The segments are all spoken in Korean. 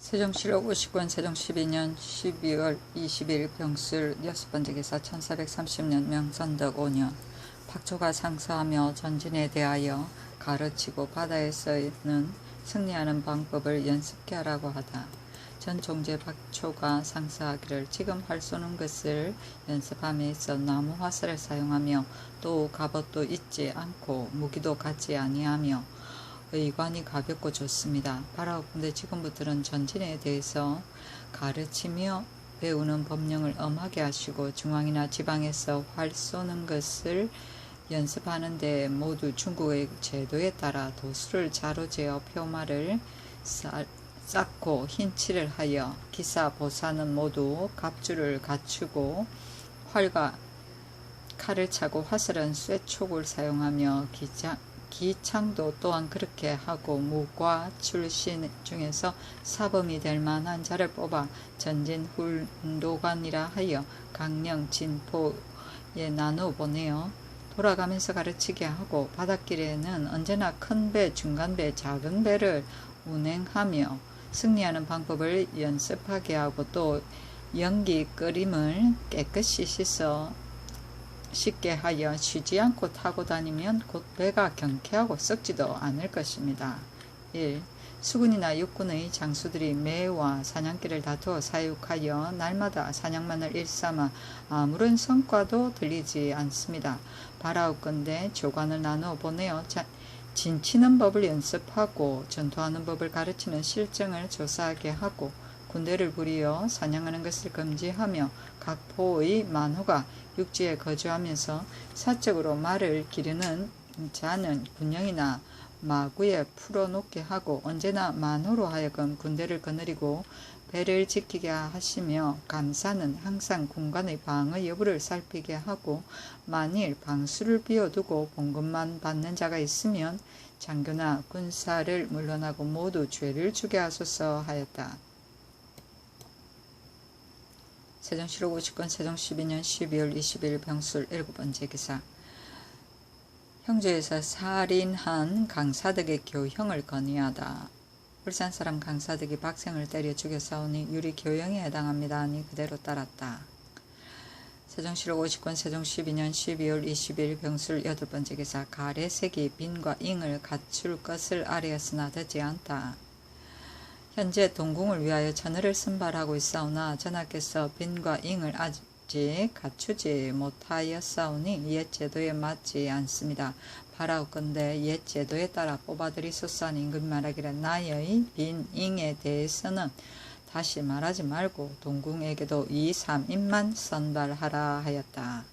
세종시록 59년 세종 12년 12월 20일 병술 6번째 기사 1430년 명선덕 5년 박초가 상서하며 전진에 대하여 가르치고 바다에서는 승리하는 방법을 연습케 하라고 하다. 전 총재 박초가 상서하기를 지금 활 쏘는 것을 연습함에 있어 나무 화살을 사용하며 또 갑옷도 잊지 않고 무기도 갖지 아니하며 의관이 가볍고 좋습니다. 바라옵건대 지금부터는 전진에 대해서 가르치며 배우는 법령을 엄하게 하시고 중앙이나 지방에서 활 쏘는 것을 연습하는데 모두 중국의 제도에 따라 도수를 자로재어 표마를 쌓고 흰칠을 하여 기사 보사는 모두 갑주를 갖추고 활과 칼을 차고 화살은 쇠촉을 사용하며 기창도 또한 그렇게 하고 무과 출신 중에서 사범이 될 만한 자를 뽑아 전진 훈도관이라 하여 강령 진포에 나누어 보내어 돌아가면서 가르치게 하고 바닷길에는 언제나 큰 배, 중간 배, 작은 배를 운행하며 승리하는 방법을 연습하게 하고 또 연기 끓임을 깨끗이 씻어 쉽게 하여 쉬지 않고 타고 다니면 곧 배가 경쾌하고 썩지도 않을 것입니다. 1. 수군이나 육군의 장수들이 매와 사냥길을 다투어 사육하여 날마다 사냥만을 일삼아 아무런 성과도 들리지 않습니다. 바라옵건대 조관을 나누어 보내어 진치는 법을 연습하고 전투하는 법을 가르치는 실정을 조사하게 하고 군대를 부리어 사냥하는 것을 금지하며 각 포의 만호가 육지에 거주하면서 사적으로 말을 기르는 자는 군령이나 마구에 풀어놓게 하고 언제나 만호로 하여금 군대를 거느리고 배를 지키게 하시며 감사는 항상 군관의 방어 여부를 살피게 하고 만일 방수를 비워두고 봉급만 받는 자가 있으면 장교나 군사를 물러나고 모두 죄를 주게 하소서 하였다. 세종시록 59년 세종 12년 12월 20일 병술 7번째 기사 형제에서 살인한 강사덕의 교형을 건의하다. 울산 사람 강사덕이 박생을 때려 죽여 싸우니 유리 교형에 해당합니다 하니 그대로 따랐다. 세종시록 59년 세종 12년 12월 20일 병술 8번째 기사 가래색이 빈과 잉을 갖출 것을 아뢰었으나 되지 않다. 현재 동궁을 위하여 전하를 선발하고 있사오나 전하께서 빈과 잉을 아직 갖추지 못하였사오니 옛 제도에 맞지 않습니다. 바라옵건대 옛 제도에 따라 뽑아들이소서 하니 임금이 말하기를 나의 빈 잉에 대해서는 다시 말하지 말고 동궁에게도 2, 3인만 선발하라 하였다.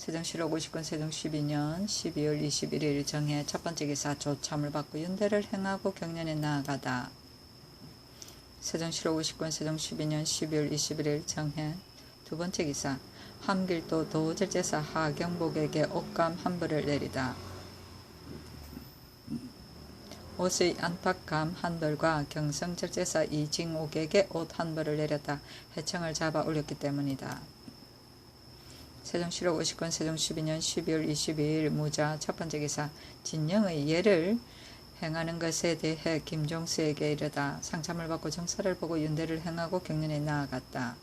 세종시록 59년 세종 12년 12월 21일 정해 첫번째 기사 조참을 받고 윤대를 행하고 경련에 나아가다. 세종시록 59년 세종 12년 12월 21일 정해 두번째 기사 함길도 도절제사 하경복에게 옷감 한 벌을 내리다. 옷의 안팎감 한 벌과 경성절제사 이징옥에게 옷 한 벌을 내렸다. 해청을 잡아 올렸기 때문이다. 세종시록 59년 세종 12년 12월 22일 무자 첫번째 기사 진영의 예를 행하는 것에 대해 김종수에게 이르다. 상참을 받고 정사를 보고 윤대를 행하고 경련에 나아갔다.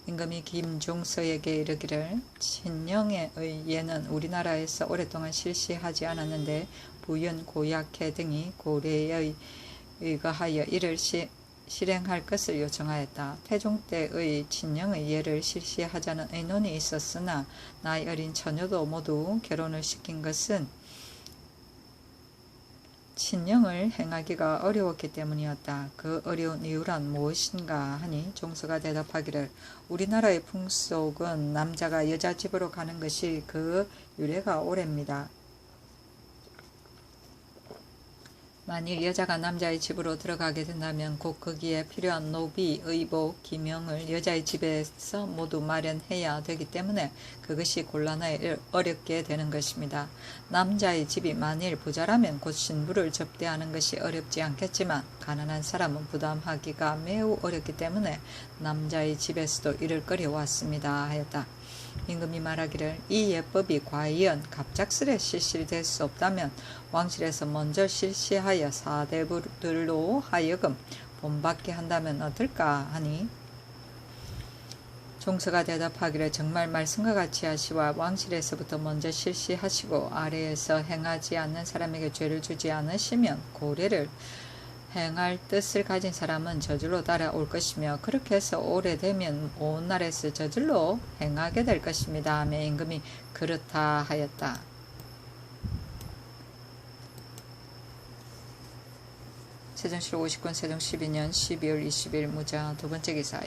임금이 김종서에게 이르기를 진영의 예는 우리나라에서 오랫동안 실시하지 않았는데 부연 고약해 등이 고래에 의거하여 이를 실행할 것을 요청하였다. 태종 때의 친령의 예를 실시하자는 의논이 있었으나 나이 어린 처녀도 모두 결혼을 시킨 것은 친령을 행하기가 어려웠기 때문이었다. 그 어려운 이유란 무엇인가 하니 종서가 대답하기를 우리나라의 풍속은 남자가 여자 집으로 가는 것이 그 유래가 오래입니다. 만일 여자가 남자의 집으로 들어가게 된다면 곧 거기에 필요한 노비, 의복, 기명을 여자의 집에서 모두 마련해야 되기 때문에 그것이 곤란하여 어렵게 되는 것입니다. 남자의 집이 만일 부자라면 곧 신부를 접대하는 것이 어렵지 않겠지만 가난한 사람은 부담하기가 매우 어렵기 때문에 남자의 집에서도 이를 꺼려왔습니다 하였다. 임금이 말하기를 이 예법이 과연 갑작스레 실시될 수 없다면 왕실에서 먼저 실시하여 사대부들로 하여금 본받게 한다면 어떨까 하니 종서가 대답하기를 정말 말씀과 같이 하시와 왕실에서부터 먼저 실시하시고 아래에서 행하지 않는 사람에게 죄를 주지 않으시면 고래를 행할 뜻을 가진 사람은 저절로 따라올 것이며 그렇게 해서 오래되면 온 나라에서 저절로 행하게 될 것입니다 하며 임금이 그렇다 하였다. 세종실록 50권 세종 12년 12월 20일 무자 두 번째 기사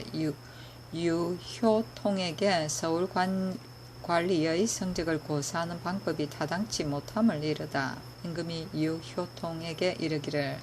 유효통에게 서울 관리의 성적을 고사하는 방법이 타당치 못함을 이르다. 임금이 유효통에게 이르기를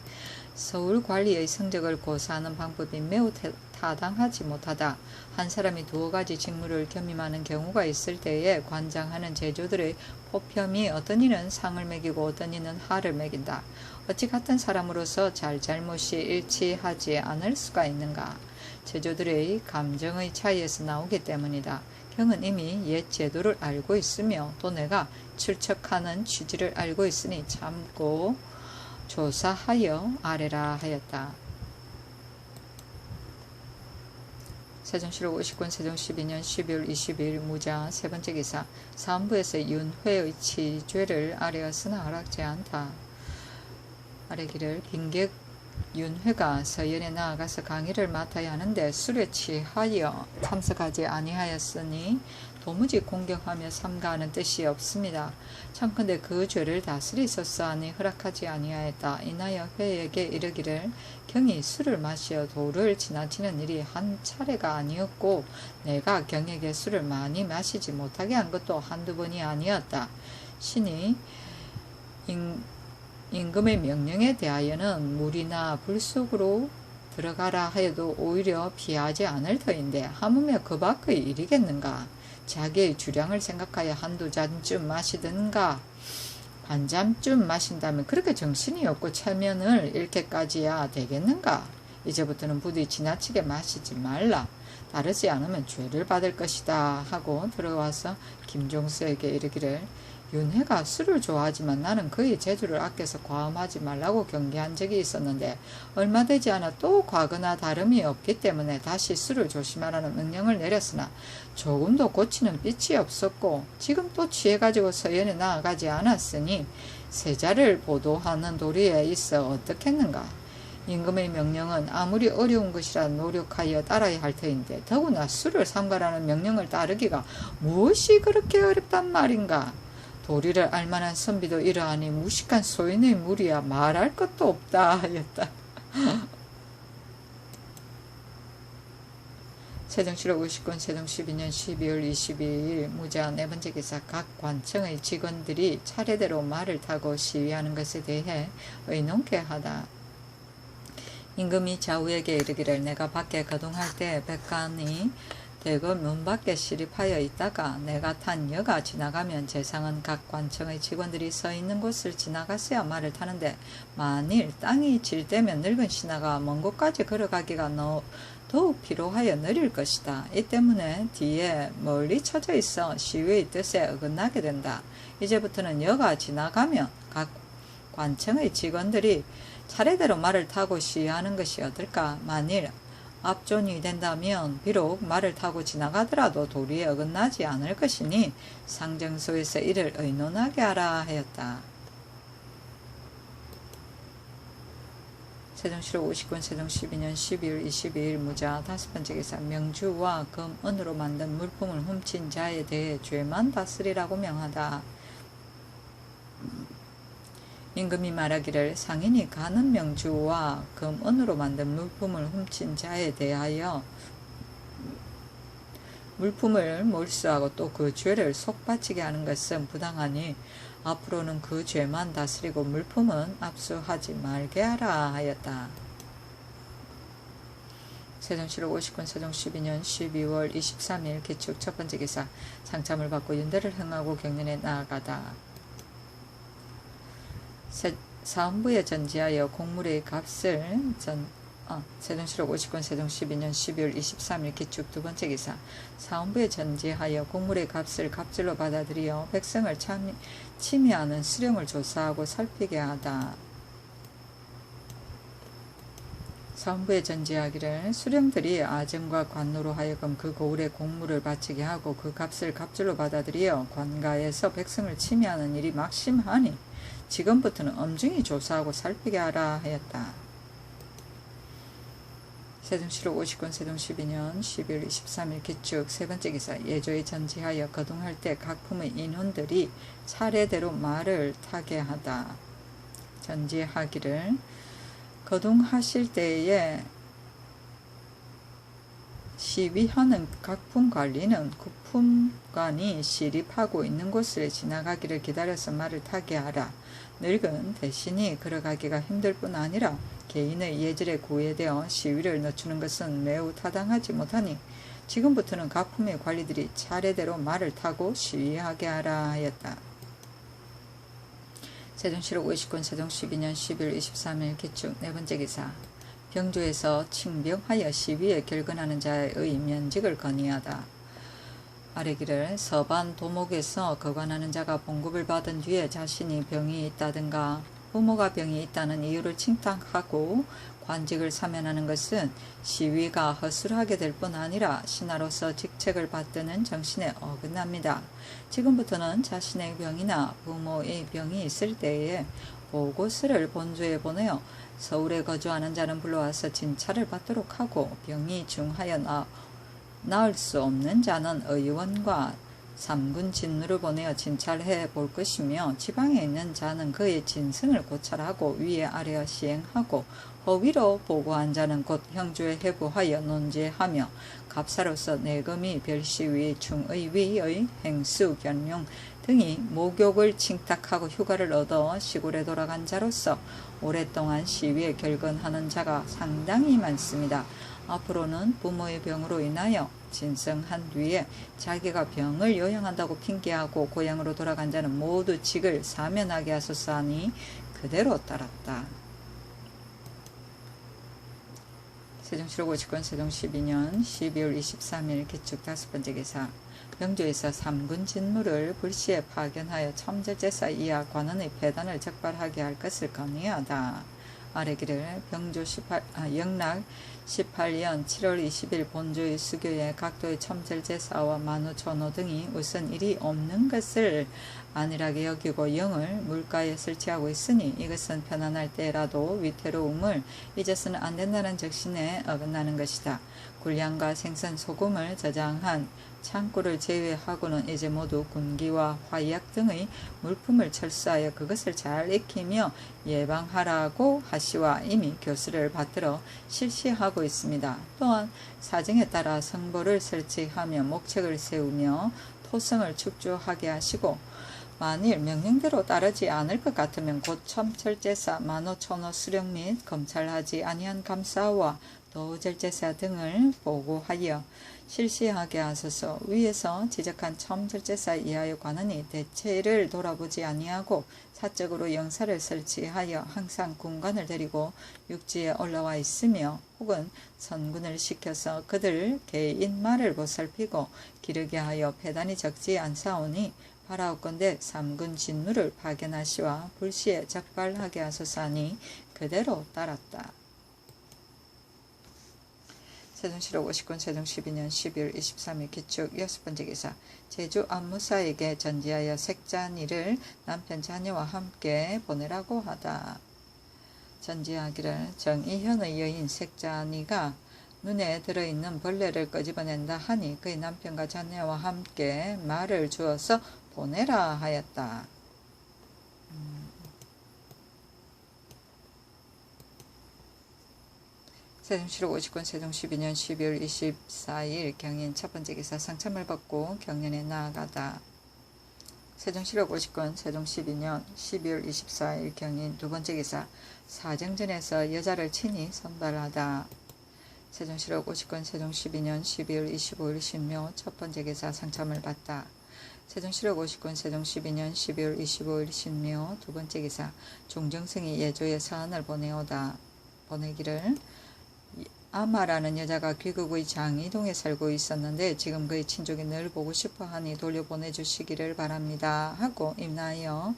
서울 관리의 성적을 고사하는 방법이 매우 타당하지 못하다. 한 사람이 두어 가지 직무를 겸임하는 경우가 있을 때에 관장하는 제조들의 포편이 어떤 이는 상을 매기고 어떤 이는 하를 매긴다. 어찌 같은 사람으로서 잘못이 일치하지 않을 수가 있는가? 제조들의 감정의 차이에서 나오기 때문이다. 경은 이미 옛 제도를 알고 있으며 또 내가 출척하는 취지를 알고 있으니 참고 조사하여 아래라 하였다. 세종실록 50권 세종 12년 12월 22일 무자 세 번째 기사 사헌부에서 윤회의 치죄를 아래었으나 허락지 않다. 아래기를 빈객 윤회가 서연에 나아가서 강의를 맡아야 하는데 술에 취하여 참석하지 아니하였으니 도무지 공경하며 삼가하는 뜻이 없습니다. 청컨대 그 죄를 다스리소서 하니 허락하지 아니하였다. 이나여 회에게 이르기를 경이 술을 마시어 도를 지나치는 일이 한 차례가 아니었고 내가 경에게 술을 많이 마시지 못하게 한 것도 한두 번이 아니었다. 신이 임금의 명령에 대하여는 물이나 불 속으로 들어가라 하여도 오히려 피하지 않을 터인데 하물며 그 밖의 일이겠는가? 자기의 주량을 생각하여 한두 잔쯤 마시든가 반잔쯤 마신다면 그렇게 정신이 없고 체면을 잃게까지야 되겠는가? 이제부터는 부디 지나치게 마시지 말라. 따르지 않으면 죄를 받을 것이다 하고 들어와서 김종수에게 이르기를 윤회가 술을 좋아하지만 나는 그의 재주를 아껴서 과음하지 말라고 경계한 적이 있었는데 얼마 되지 않아 또 과거나 다름이 없기 때문에 다시 술을 조심하라는 명령을 내렸으나 조금도 고치는 빛이 없었고 지금 또 취해가지고 서연에 나아가지 않았으니 세자를 보도하는 도리에 있어 어떻겠는가. 임금의 명령은 아무리 어려운 것이라 노력하여 따라야 할 터인데 더구나 술을 삼가라는 명령을 따르기가 무엇이 그렇게 어렵단 말인가. 도리를 알만한 선비도 이러하니 무식한 소인의 무리야 말할 것도 없다 하였다. 세종실록 50권 세종 12년 12월 22일 무자 네 번째 기사 각 관청의 직원들이 차례대로 말을 타고 시위하는 것에 대해 의논케 하다. 임금이 좌우에게 이르기를 내가 밖에 거동할 때 백관이 대거 문 밖에 시립하여 있다가 내가 탄 여가 지나가면 재상은 각 관청의 직원들이 서 있는 곳을 지나갔어야 말을 타는데 만일 땅이 질 때면 늙은 신하가 먼 곳까지 걸어가기가 더욱 피로하여 느릴 것이다. 이 때문에 뒤에 멀리 쳐져 있어 시위의 뜻에 어긋나게 된다. 이제부터는 여가 지나가면 각 관청의 직원들이 차례대로 말을 타고 시위하는 것이 어떨까. 만일 압존이 된다면 비록 말을 타고 지나가더라도 도리에 어긋나지 않을 것이니 상정소에서 이를 의논하게 하라 하였다. 세종실록 50권 세종 12년 12월 22일 무자 다섯 번째 기사 명주와 금, 은으로 만든 물품을 훔친 자에 대해 죄만 다스리라고 명하다. 임금이 말하기를 상인이 가는 명주와 금, 은으로 만든 물품을 훔친 자에 대하여 물품을 몰수하고 또 그 죄를 속바치게 하는 것은 부당하니 앞으로는 그 죄만 다스리고 물품은 압수하지 말게 하라 하였다. 세종실록 50권 세종 12년 12월 23일 기축 첫 번째 기사 상참을 받고 윤대를 행하고 경연에 나아가다. 사헌부에 전지하여 곡물의 값을 세종시록 59년 세종 12년 12월 23일 기축 두 번째 기사. 사원부에 전지하여 곡물의 값을 갑질로 받아들여 백성을 침해하는 수령을 조사하고 살피게 하다. 사원부에 전지하기를 수령들이 아정과 관노로 하여금 그 고을에 곡물을 바치게 하고 그 값을 갑질로 받아들여 관가에서 백성을 침해하는 일이 막심하니 지금부터는 엄중히 조사하고 살피게 하라 하였다. 세종시록 59년 세종 12년 12월 23일 기축 세 번째 기사. 예조에 전지하여 거동할 때 각품의 인원들이 차례대로 말을 타게 하다. 전지하기를 거동하실 때에 시위하는 각품 관리는 국품관이 시립하고 있는 곳을 지나가기를 기다려서 말을 타게 하라. 늙은 대신이 걸어가기가 힘들 뿐 아니라 개인의 예절에 구애되어 시위를 늦추는 것은 매우 타당하지 못하니 지금부터는 각품의 관리들이 차례대로 말을 타고 시위하게 하라 하였다. 세종시록 59년 세종 12년 12월 23일 기축 네 번째 기사. 병조에서 칭병하여 시위에 결근하는 자의 면직을 건의하다. 아래기를 서반 도목에서 거관하는 자가 봉급을 받은 뒤에 자신이 병이 있다든가 부모가 병이 있다는 이유를 칭탁하고 관직을 사면하는 것은 시위가 허술하게 될 뿐 아니라 신하로서 직책을 받드는 정신에 어긋납니다. 지금부터는 자신의 병이나 부모의 병이 있을 때에 보고서를 본주에 보내어 서울에 거주하는 자는 불러와서 진찰을 받도록 하고 병이 중하여 나을 수 없는 자는 의원과 삼군 진누를 보내어 진찰해 볼 것이며 지방에 있는 자는 그의 진승을 고찰하고 위에 아래어 시행하고 허위로 보고한 자는 곧 형주에 해부하여 논제하며 갑사로서 내금이 별시위 중의위의 행수 변용 등이 목욕을 칭탁하고 휴가를 얻어 시골에 돌아간 자로서 오랫동안 시위에 결근하는 자가 상당히 많습니다. 앞으로는 부모의 병으로 인하여 진성한 뒤에 자기가 병을 요양한다고 핑계하고 고향으로 돌아간 자는 모두 직을 사면하게 하소서 하니 그대로 따랐다. 세종시록 59년 세종 12년 12월 23일 기축 다섯 번째 기사. 병조에서 삼군 진무를 불시에 파견하여 첨절제사 이하 관원의 폐단을 적발하게 할 것을 건의하다. 아래기를 병조 영락 18년 7월 20일 본조의 수교에 각도의 첨절제사와 만우 전호 등이 우선 일이 없는 것을 안일하게 여기고 영을 물가에 설치하고 있으니 이것은 편안할 때라도 위태로움을 잊어서는 안 된다는 적신에 어긋나는 것이다. 군량과 생선 소금을 저장한 창고를 제외하고는 이제 모두 군기와 화약 등의 물품을 철수하여 그것을 잘 익히며 예방하라고 하시와 이미 교수를 받들어 실시하고 있습니다. 또한 사정에 따라 성보를 설치하며 목책을 세우며 토성을 축조하게 하시고 만일 명령대로 따르지 않을 것 같으면 곧 첨철제사, 만호천호 수령 및 검찰하지 아니한 감사와 도절제사 등을 보고하여 실시하게 하소서. 위에서 지적한 첨절제사 이하의 관원이 대체를 돌아보지 아니하고 사적으로 영사를 설치하여 항상 군관을 데리고 육지에 올라와 있으며 혹은 선군을 시켜서 그들 개인 말을 보살피고 기르게 하여 폐단이 적지 않사오니 바라옵건대 삼군 진무를 파견하시와 불시에 적발하게 하소서 하니 그대로 따랐다. 세종시록 59년 세종 12년 12월 23일 기축 여섯 번째 기사. 제주 안무사에게 전지하여 색잔이를 남편 자녀와 함께 보내라고 하다. 전지하기를 정이현의 여인 색잔이가 눈에 들어있는 벌레를 끄집어낸다 하니 그의 남편과 자녀와 함께 말을 주어서 보내라 하였다. 세종시록 59년 세종 12년 12월 24일 경인 첫 번째 기사. 상참을 받고 경련에 나아가다. 세종시록 59년 세종 12년 12월 24일 경인 두 번째 기사. 사정전에서 여자를 친히 선발하다. 세종시록 59년 세종 12년 12월 25일 신묘 첫 번째 기사. 상참을 받다. 세종시록 59년 세종 12년 12월 25일 신묘 두 번째 기사. 종정승이 예조에 서한을 보내기를 아마라는 여자가 귀국의 장이동에 살고 있었는데 지금 그의 친족이 늘 보고 싶어하니 돌려보내주시기를 바랍니다 하고 인하여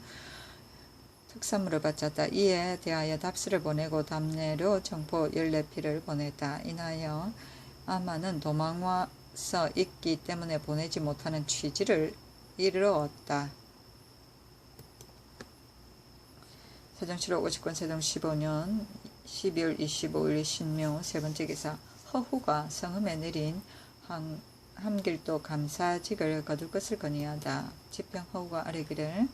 특선물을 바쳤다. 이에 대하여 답서를 보내고 답례로 정포 14필을 보냈다. 인하여 아마는 도망와서 있기 때문에 보내지 못하는 취지를 이르렀다. 세종실록 50권 세종 15년 12월 25일 신묘 세번째 기사. 허후가 성음에 내린 함길도 감사직을 거둘 것을 건의하다. 지평 허후가 아뢰기를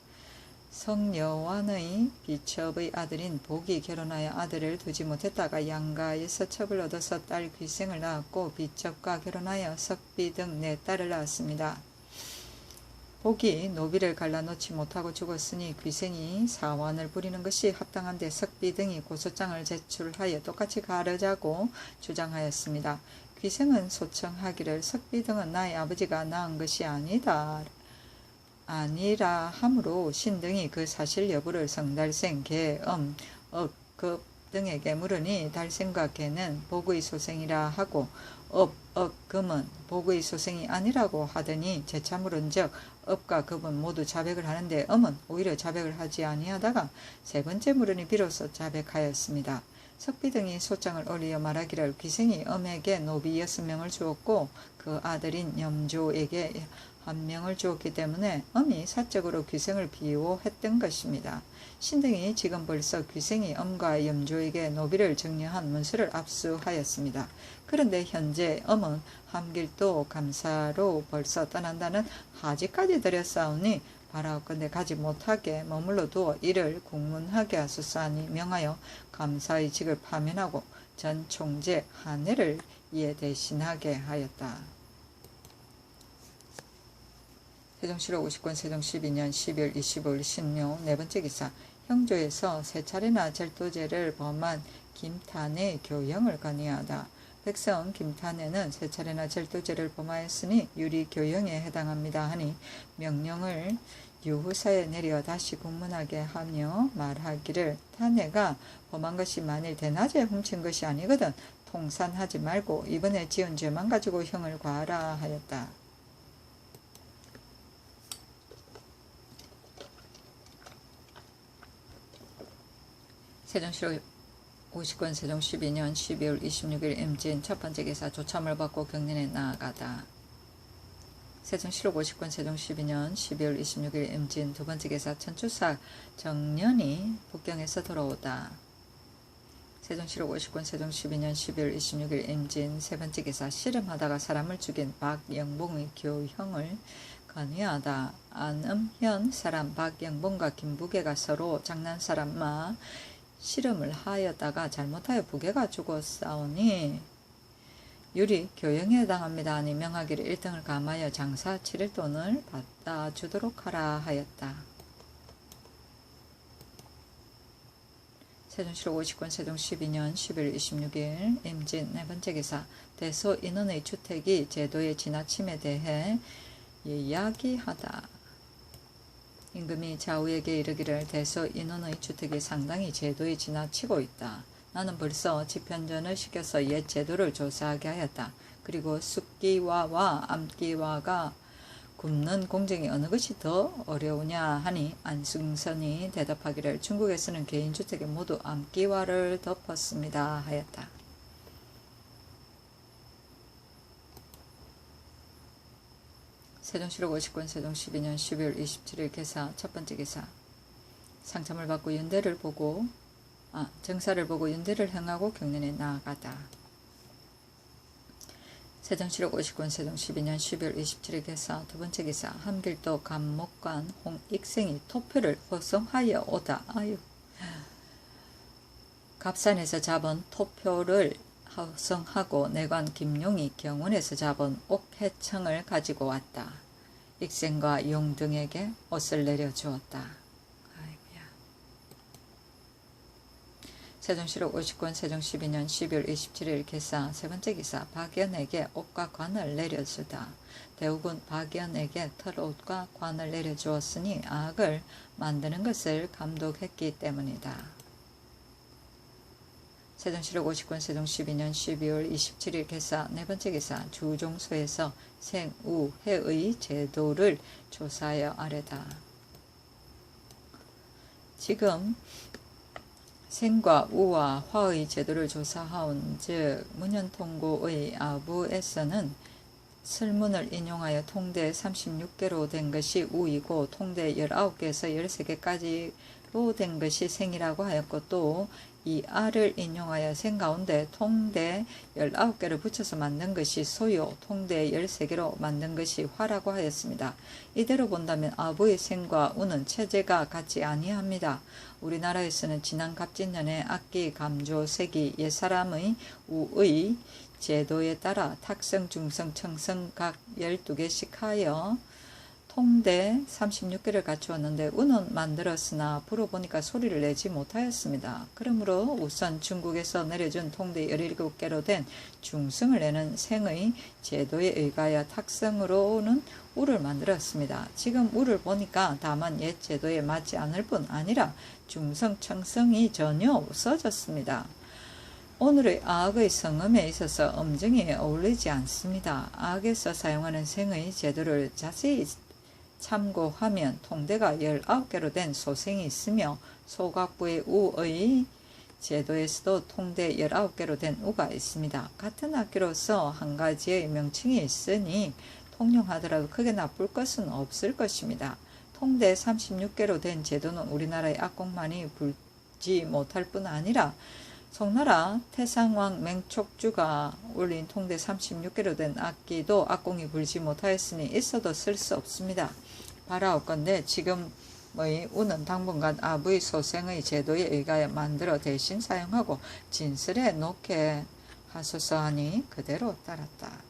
성여완의 비첩의 아들인 복이 결혼하여 아들을 두지 못했다가 양가에서 첩을 얻어서 딸 귀생을 낳았고 비첩과 결혼하여 석비 등 네 딸을 낳았습니다. 복이 노비를 갈라놓지 못하고 죽었으니 귀생이 사완을 부리는 것이 합당한데 석비 등이 고소장을 제출하여 똑같이 가르자고 주장하였습니다. 귀생은 소청하기를 석비 등은 나의 아버지가 낳은 것이 아니라 하므로 신등이 그 사실 여부를 성달생, 개, 억, 급 등에게 물으니 달생과 개는 복의 소생이라 하고 금은 복의 소생이 아니라고 하더니 재차 물은즉 업과 급은 모두 자백을 하는데 음은 오히려 자백을 하지 아니하다가 세 번째 물으니 비로소 자백하였습니다. 석비 등이 소장을 올리어 말하기를 귀생이 음에게 노비 6명을 주었고 그 아들인 염조에게 1명을 주었기 때문에 음이 사적으로 귀생을 비호했던 것입니다. 신등이 지금 벌써 귀생이 음과 염조에게 노비를 증여한 문서를 압수하였습니다. 그런데 현재 음은 함길도 감사로 벌써 떠난다는 하지까지 드렸사오니 바라옵건대 가지 못하게 머물러 두어 이를 국문하게 하소서하니 명하여 감사의 직을 파면하고 전 총재 한해를 이에 대신하게 하였다. 세종실록 50권 세종 12년 12월 25일 신묘 네번째 기사. 형조에서 세 차례나 절도죄를 범한 김탄의 교형을 건의하다. 백성 김탄에는 세 차례나 절도죄를 범하였으니 유리 교형에 해당합니다 하니 명령을 유후사에 내려 다시 국문하게 하며 말하기를 탄해가 범한 것이 만일 대낮에 훔친 것이 아니거든 통산하지 말고 이번에 지은 죄만 가지고 형을 과하라 하였다. 세종실록 50권 세종 12년 12월 26일 임진 첫번째 기사. 조참을 받고 경린에 나아가다. 세종실록 50권 세종 12년 12월 26일 임진 두번째 기사. 천추사 정년이 북경에서 돌아오다. 세종실록 50권 세종 12년 12월 26일 임진 세번째 기사. 씨름하다가 사람을 죽인 박영봉의 교형을 건의하다. 안음현 사람 박영봉과 김부계가 서로 장난삼아 씨름을 하였다가 잘못하여 부계가 죽었사오니 유리 교형에 해당합니다 하니 명하기를 1등을 감하여 장사 7일 돈을 받아 주도록 하라 하였다. 세종실록 50권 세종 12년 11월 26일 임진 네번째 기사. 대소 인원의 주택이 제도의 지나침에 대해 이야기하다. 임금이 좌우에게 이르기를 대소 인원의 주택이 상당히 제도에 지나치고 있다. 나는 벌써 집현전을 시켜서 옛 제도를 조사하게 하였다. 그리고 숫기와와 암기와가 굽는 공정이 어느 것이 더 어려우냐 하니 안승선이 대답하기를 중국에서는 개인주택에 모두 암기와를 덮었습니다 하였다. 세종실록 50권 세종 12년 12월 27일 개사. 첫번째 기사. 상참을 받고 정사를 보고 윤대를 행하고 경린에 나아가다. 세종실록 50권 세종 12년 12월 27일 개사. 두번째 기사. 함길도 감목관 홍익생이 토표를 호송하여 오다. 갑산에서 잡은 토표를 호송하고 내관 김용이 경운에서 잡은 옥해청을 가지고 왔다. 익생과 용 등에게 옷을 내려주었다. 아이고야. 세종실록 50권 세종 12년 12월 27일 개사. 세번째 기사. 박연에게 옷과 관을 내려주다. 대우군 박연에게 털옷과 관을 내려주었으니 악을 만드는 것을 감독했기 때문이다. 세종시력 59년 세종 12년 12월 27일 개사 네 번째 기사 주종소에서 생우해의 제도를 조사하여 아래다. 지금 생과 우와 화의 제도를 조사하온 즉 문현통고의 아부에서는 설문을 인용하여 통대 36개로 된 것이 우이고 통대 19개에서 13개까지로 된 것이 생이라고 하였고 또 이 아를 인용하여 생 가운데 통대 19개를 붙여서 만든 것이 소요, 통대 13개로 만든 것이 화라고 하였습니다. 이대로 본다면 아부의 생과 우는 체제가 같지 아니합니다. 우리나라에서는 지난 갑진년에 악기, 감조, 세기, 옛사람의 우의 제도에 따라 탁성, 중성, 청성 각 12개씩 하여 통대 36개를 갖추었는데 우는 만들었으나 불어보니까 소리를 내지 못하였습니다. 그러므로 우선 중국에서 내려준 통대 17개로 된 중성을 내는 생의 제도에 의하여 탁성으로는 우를 만들었습니다. 지금 우를 보니까 다만 옛 제도에 맞지 않을 뿐 아니라 중성, 청성이 전혀 없어졌습니다. 오늘의 악의 성음에 있어서 음정이 어울리지 않습니다. 악에서 사용하는 생의 제도를 자세히 참고하면 통대가 19개로 된 소생이 있으며 소각부의 우의 제도에서도 통대 19개로 된 우가 있습니다. 같은 악기로서 한 가지의 명칭이 있으니 통용하더라도 크게 나쁠 것은 없을 것입니다. 통대 36개로 된 제도는 우리나라의 악공만이 불지 못할 뿐 아니라 송나라 태상왕 맹촉주가 올린 통대 36개로 된 악기도 악공이 불지 못하였으니 있어도 쓸 수 없습니다. 바라옵건대 지금의 우는 당분간 아부의 소생의 제도에 의하여 만들어 대신 사용하고 진설해 놓게 하소서 하니 그대로 따랐다.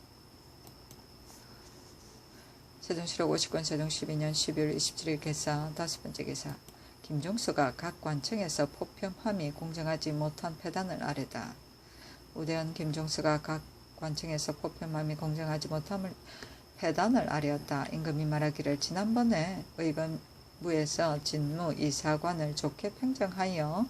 세종시록 50권 세종 12년 12월 27일 개사 다섯 번째 개사 김종수가 각 관청에서 포편함이 공정하지 못한 패단을 아래다. 우대한 김종수가 각 관청에서 포편함이 공정하지 못함을 패단을 아뢰었다. 임금이 말하기를 지난번에 의건부에서 진무 이사관을 좋게 평정하여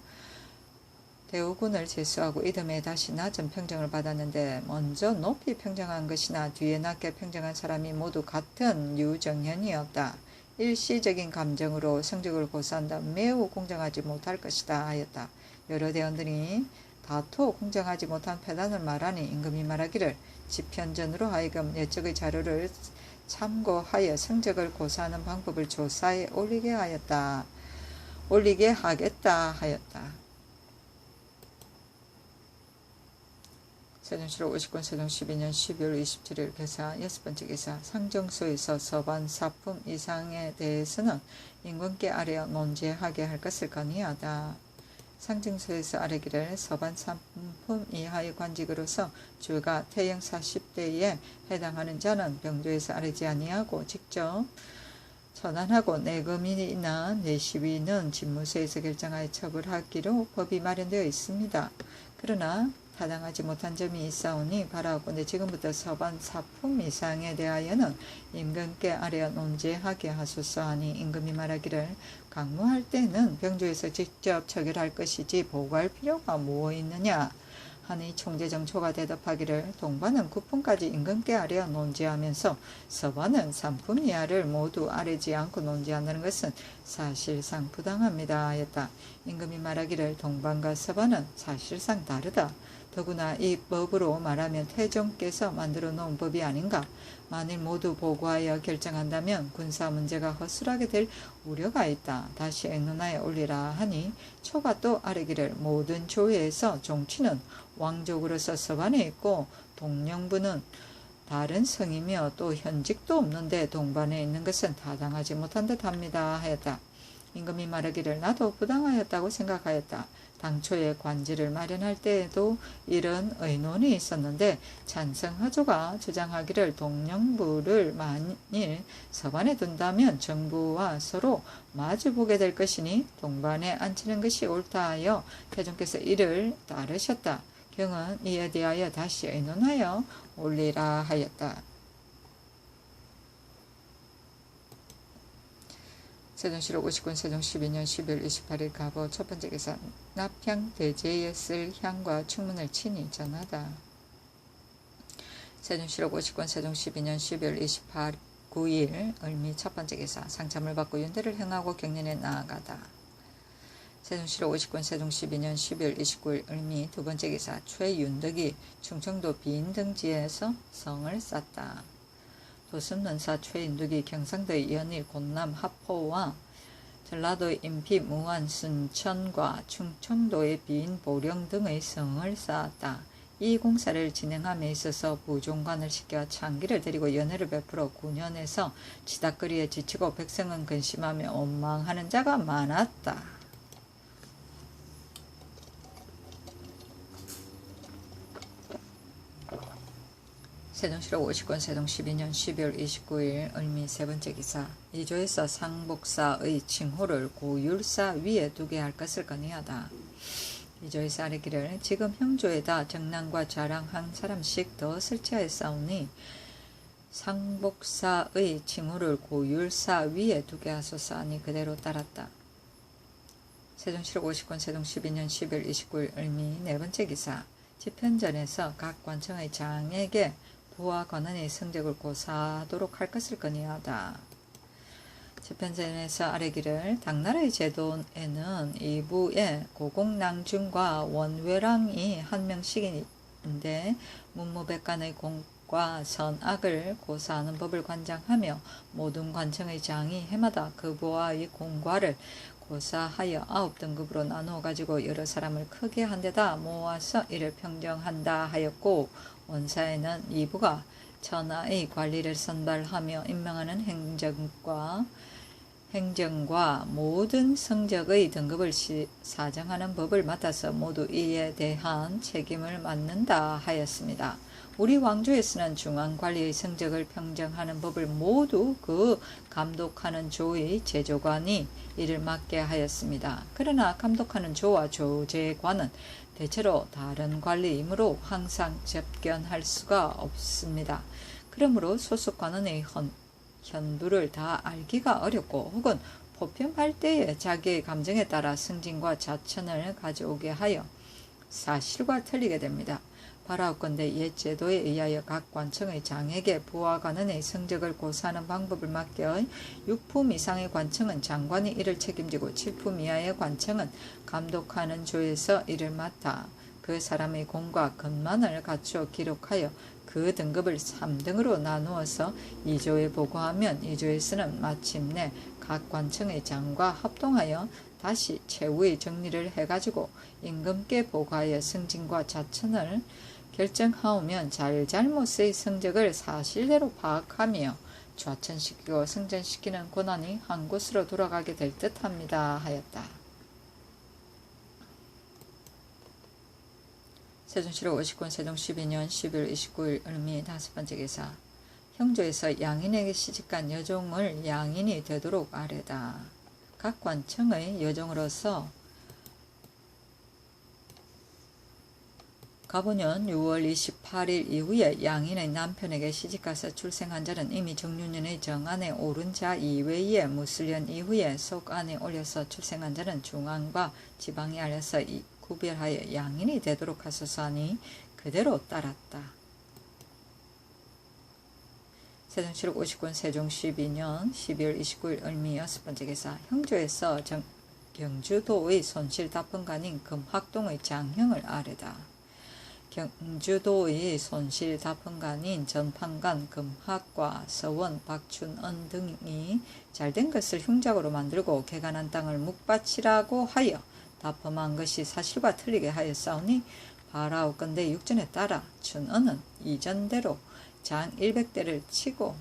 대우군을 제수하고 이듬해 다시 낮은 평정을 받았는데 먼저 높이 평정한 것이나 뒤에 낮게 평정한 사람이 모두 같은 유정현이었다. 일시적인 감정으로 성적을 고수한다. 매우 공정하지 못할 것이다 하였다. 여러 대원들이 다투어 공정하지 못한 패단을 말하니 임금이 말하기를 지편전으로 하여금 예적의 자료를 참고하여 성적을 고수하는 방법을 조사에 올리게 하겠다 하였다. 세종시록 50권 세종 12년 12월 27일 개사 여섯 번째 개사 상정소에서 서반 사품 이상에 대해서는 임금께 아뢰어 논제하게 할 것을 건의하다. 상정소에서 아뢰기를 서반 사품 이하의 관직으로서 주가 태영 40대에 해당하는 자는 병조에서 아뢰지 아니하고 직접 전환하고 내금이나 내시비는 집무소에서 결정하여 처벌하기로 법이 마련되어 있습니다. 그러나 타당하지 못한 점이 있사오니 바라옵건대 지금부터 서반 사품 이상에 대하여는 임금께 아뢰어 논제하게 하소서 하니 임금이 말하기를 강무할 때는 병조에서 직접 처결할 것이지 보고할 필요가 무엇 있느냐 하니 총재정초가 대답하기를 동반은 9품까지 임금께 아뢰어 논제하면서 서반은 3품 이하를 모두 아뢰지 않고 논제한다는 것은 사실상 부당합니다 하였다. 임금이 말하기를 동반과 서반은 사실상 다르다. 더구나 이 법으로 말하면 태종께서 만들어 놓은 법이 아닌가. 만일 모두 보고하여 결정한다면 군사 문제가 허술하게 될 우려가 있다. 다시 의논하여 올리라 하니 초가 또 아뢰기를 모든 조회에서 종치는 왕족으로서 서반에 있고 동령부는 다른 성이며 또 현직도 없는데 동반에 있는 것은 타당하지 못한 듯합니다 하였다. 임금이 말하기를 나도 부당하였다고 생각하였다. 당초에 관지를 마련할 때에도 이런 의논이 있었는데 찬성하조가 주장하기를 동령부를 만일 서반에 둔다면 정부와 서로 마주보게 될 것이니 동반에 앉히는 것이 옳다 하여 태종께서 이를 따르셨다. 경은 이에 대하여 다시 의논하여 올리라 하였다. 세종시록 59년 세종 12년 12월 28일 가보 첫 번째 기사 납향 대제에 쓸 향과 충문을 친히 전하다. 세종시록 59년 세종 12년 12월 9일 을미 첫 번째 기사 상참을 받고 윤대를 행하고 경연에 나아가다. 세종시록 59년 세종 12년 12월 29일 을미 두 번째 기사 최윤덕이 충청도 비인등지에서 성을 쌓다. 도승문사 최윤덕이 경상도의 연일 곤남 하포와 전라도의 인피 무안 순천과 충청도의 비인 보령 등의 성을 쌓았다. 이 공사를 진행함에 있어서 부종관을 시켜 창기를 드리고 연회를 베풀어 9년에서 치닥거리에 지치고 백성은 근심하며 원망하는 자가 많았다. 세종시록 59년 세종 12년 12월 29일 을미 세 번째 기사 이조에서 상복사의 칭호를 고율사 위에 두게 할 것을 건의하다. 이조에서 아뢰기를 지금 형조에다 정남과 좌랑 한 사람씩 더 설치하였사오니 상복사의 칭호를 고율사 위에 두게 하소서 하니 그대로 따랐다. 세종시록 59년 세종 12년 12월 29일 을미 네 번째 기사 집현전에서 각 관청의 장에게 부와 권한의 성적을 고사하도록 할 것을 건의하다. 집현전에서 아뢰기를 당나라의 제도에는 이부에 고공낭중과 원외랑이 한 명씩인데 문무백관의 공과 선악을 고사하는 법을 관장하며 모든 관청의 장이 해마다 그 부와의 공과를 고사하여 9등급으로 나누어 가지고 여러 사람을 크게 한 데다 모아서 이를 평정한다 하였고 원사에는 이부가 천하의 관리를 선발하며 임명하는 행정과 모든 성적의 등급을 사정하는 법을 맡아서 모두 이에 대한 책임을 맡는다 하였습니다. 우리 왕조에서는 중앙관리의 성적을 평정하는 법을 모두 그 감독하는 조의 제조관이 이를 맡게 하였습니다. 그러나 감독하는 조와 조제관은 대체로 다른 관리이므로 항상 접견할 수가 없습니다. 그러므로 소속관원의 현부를 다 알기가 어렵고 혹은 포편할 때에 자기의 감정에 따라 승진과 자천을 가져오게 하여 사실과 틀리게 됩니다. 바라옵건대 옛 제도에 의하여 각 관청의 장에게 부와 관원의 성적을 고사하는 방법을 맡겨 6품 이상의 관청은 장관이 이를 책임지고 7품 이하의 관청은 감독하는 조에서 이를 맡아 그 사람의 공과 근만을 갖추어 기록하여 그 등급을 3등으로 나누어서 2조에 보고하면 2조에서는 마침내 각 관청의 장과 합동하여 다시 최후의 정리를 해가지고 임금께 보고하여 승진과 자천을 결정하오면 잘잘못의 성적을 사실대로 파악하며 좌천시키고 승진시키는 권한이 한 곳으로 돌아가게 될 듯합니다 하였다. 세종시록 59년 세종 12년 12월 29일 을미 다섯 번째 기사 형조에서 양인에게 시집간 여종을 양인이 되도록 아뢰다. 각 관청의 여종으로서 가보년 6월 28일 이후에 양인의 남편에게 시집가서 출생한 자는 이미 정유년의 정안에 오른 자 이외에 무술년 이후에 속안에 올려서 출생한 자는 중앙과 지방에 알려서 구별하여 양인이 되도록 하소서 하니 그대로 따랐다. 세종시록 59년 세종 12년 12월 29일 을미 여섯 번째 기사 형조에서 경주도의 손실다펀관인 금학동의 장형을 아뢰다. 경주도의 손실다펀관인 전판관 금학과 서원 박춘언 등이 잘된 것을 흉작으로 만들고 개간한 땅을 묵바치라고 하여 다펌한 것이 사실과 틀리게 하였사오니 바라옵건대 육전에 따라 춘언은 이전대로 장 100대를 치고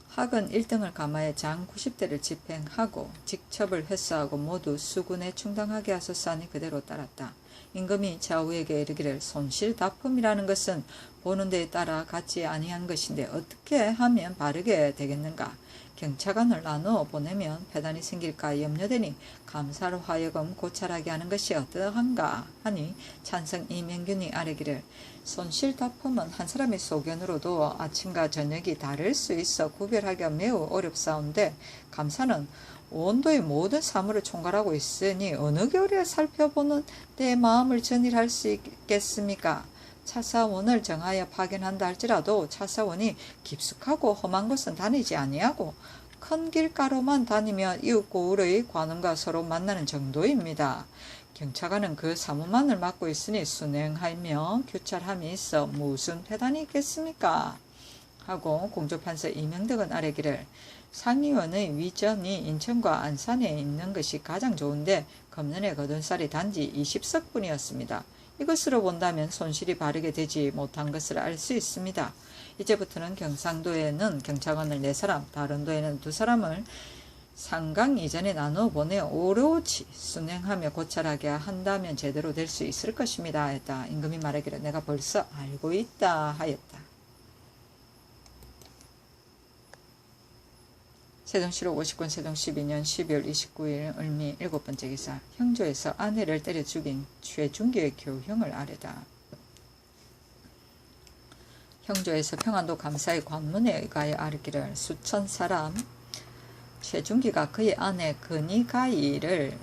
학은 1등을 감하여 장 90대를 집행하고 직첩을 회수하고 모두 수군에 충당하게 하소서 하니 그대로 따랐다. 임금이 좌우에게 이르기를 손실다품이라는 것은 보는 데에 따라 같지 아니한 것인데 어떻게 하면 바르게 되겠는가? 경차관을 나누어 보내면 폐단이 생길까 염려되니 감사로 하여금 고찰하게 하는 것이 어떠한가 하니 찬성 이명균이 아뢰기를 손실다품은 한 사람의 소견으로도 아침과 저녁이 다를 수 있어 구별하기가 매우 어렵사온데 감사는 원도의 모든 사물을 총괄하고 있으니 어느 교리를 살펴보는 내 마음을 전일할 수 있겠습니까? 차사원을 정하여 파견한다 할지라도 차사원이 깊숙하고 험한 곳은 다니지 아니하고 큰 길가로만 다니며 이웃 고을의 관원과 서로 만나는 정도입니다. 경차관은 그 사무만을 맡고 있으니 순행하며 규찰함이 있어 무슨 폐단이 있겠습니까? 하고 공조판서 이명덕은 아뢰기를 상의원의 위전이 인천과 안산에 있는 것이 가장 좋은데 금년에 거둔 쌀이 단지 20석뿐이었습니다. 이것으로 본다면 손실이 바르게 되지 못한 것을 알 수 있습니다. 이제부터는 경상도에는 경차관을 4사람, 다른 도에는 2사람을 상강 이전에 나누어 보내어 오로지 순행하며 고찰하게 한다면 제대로 될 수 있을 것입니다. 했다. 임금이 말하기를 내가 벌써 알고 있다 하였다. 세종실록 50권 세종 12년 12월 29일 을미 7번째 기사 형조에서 아내를 때려 죽인 최준기의 교형을 아뢰다. 형조에서 평안도 감사의 관문에 의가에 아뢰기를 수천 사람 최준기가 그의 아내 근이가이를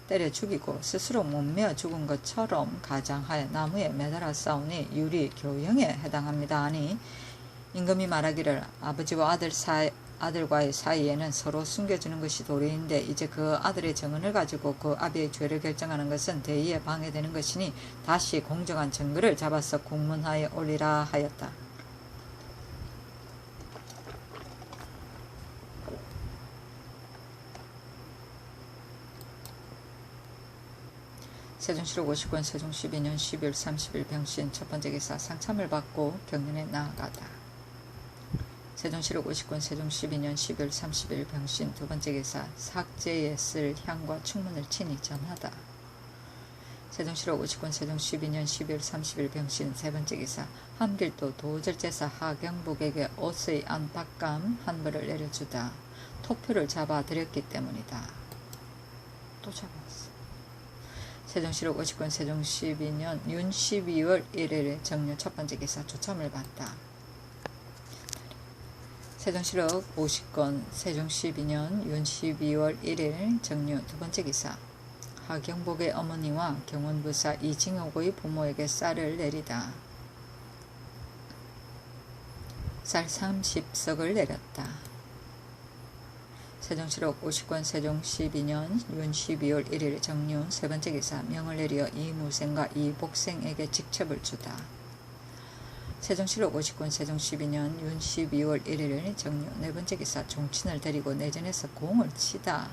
때려 죽이고 스스로 못 메어 죽은 것처럼 가장하여 나무에 매달아 싸우니 유리 교형에 해당합니다 하니 임금이 말하기를 아버지와 아들과의 사이에는 서로 숨겨주는 것이 도리인데 이제 그 아들의 증언을 가지고 그 아비의 죄를 결정하는 것은 대의에 방해되는 것이니 다시 공정한 증거를 잡아서 국문하에 올리라 하였다. 세종실록 50권 세종 12년 12월 30일 병신 첫번째 기사 상참을 받고 경륜에 나아가다. 세종실록 50권 세종 12년 12월 30일 병신 두번째 기사 삭제에 쓸 향과 충문을 친히 전하다. 세종실록 50권 세종 12년 12월 30일 병신 세번째 기사 함길도 도절제사 하경복에게 옷의 안팎감 한 벌을 내려주다. 토표를 잡아들였기 때문이다. 또 잡았어. 세종실록 50권 세종 12년 윤 12월 1일 정료 첫번째 기사 조참을 받다. 세종실록 50권 세종 12년 윤 12월 1일 정료 두번째 기사 하경복의 어머니와 경원부사 이징옥의 부모에게 쌀을 내리다. 쌀 30석을 내렸다. 세종실록 50권 세종 12년 윤 12월 1일 정료 세번째 기사 명을 내려 이무생과 이복생에게 직첩을 주다. 세종실록 50권 세종 12년 윤 12월 1일 정료 네번째 기사 종친을 데리고 내전에서 공을 치다.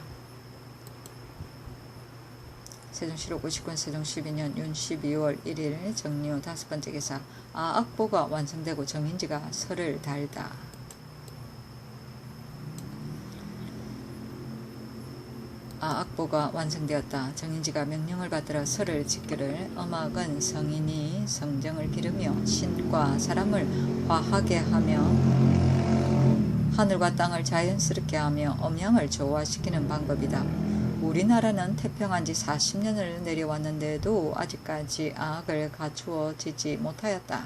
세종실록 50권 세종 12년 윤 12월 1일 정료 다섯번째 기사 아악보가 완성되고 정인지가 설을 달다. 아악보가 완성되었다. 정인지가 명령을 받들어 설을 짓기를 엄악은 성인이 성정을 기르며 신과 사람을 화하게 하며 하늘과 땅을 자연스럽게 하며 음양을 조화시키는 방법이다. 우리나라는 태평한 지 40년을 내려왔는데도 아직까지 아악을 갖추어 지지 못하였다.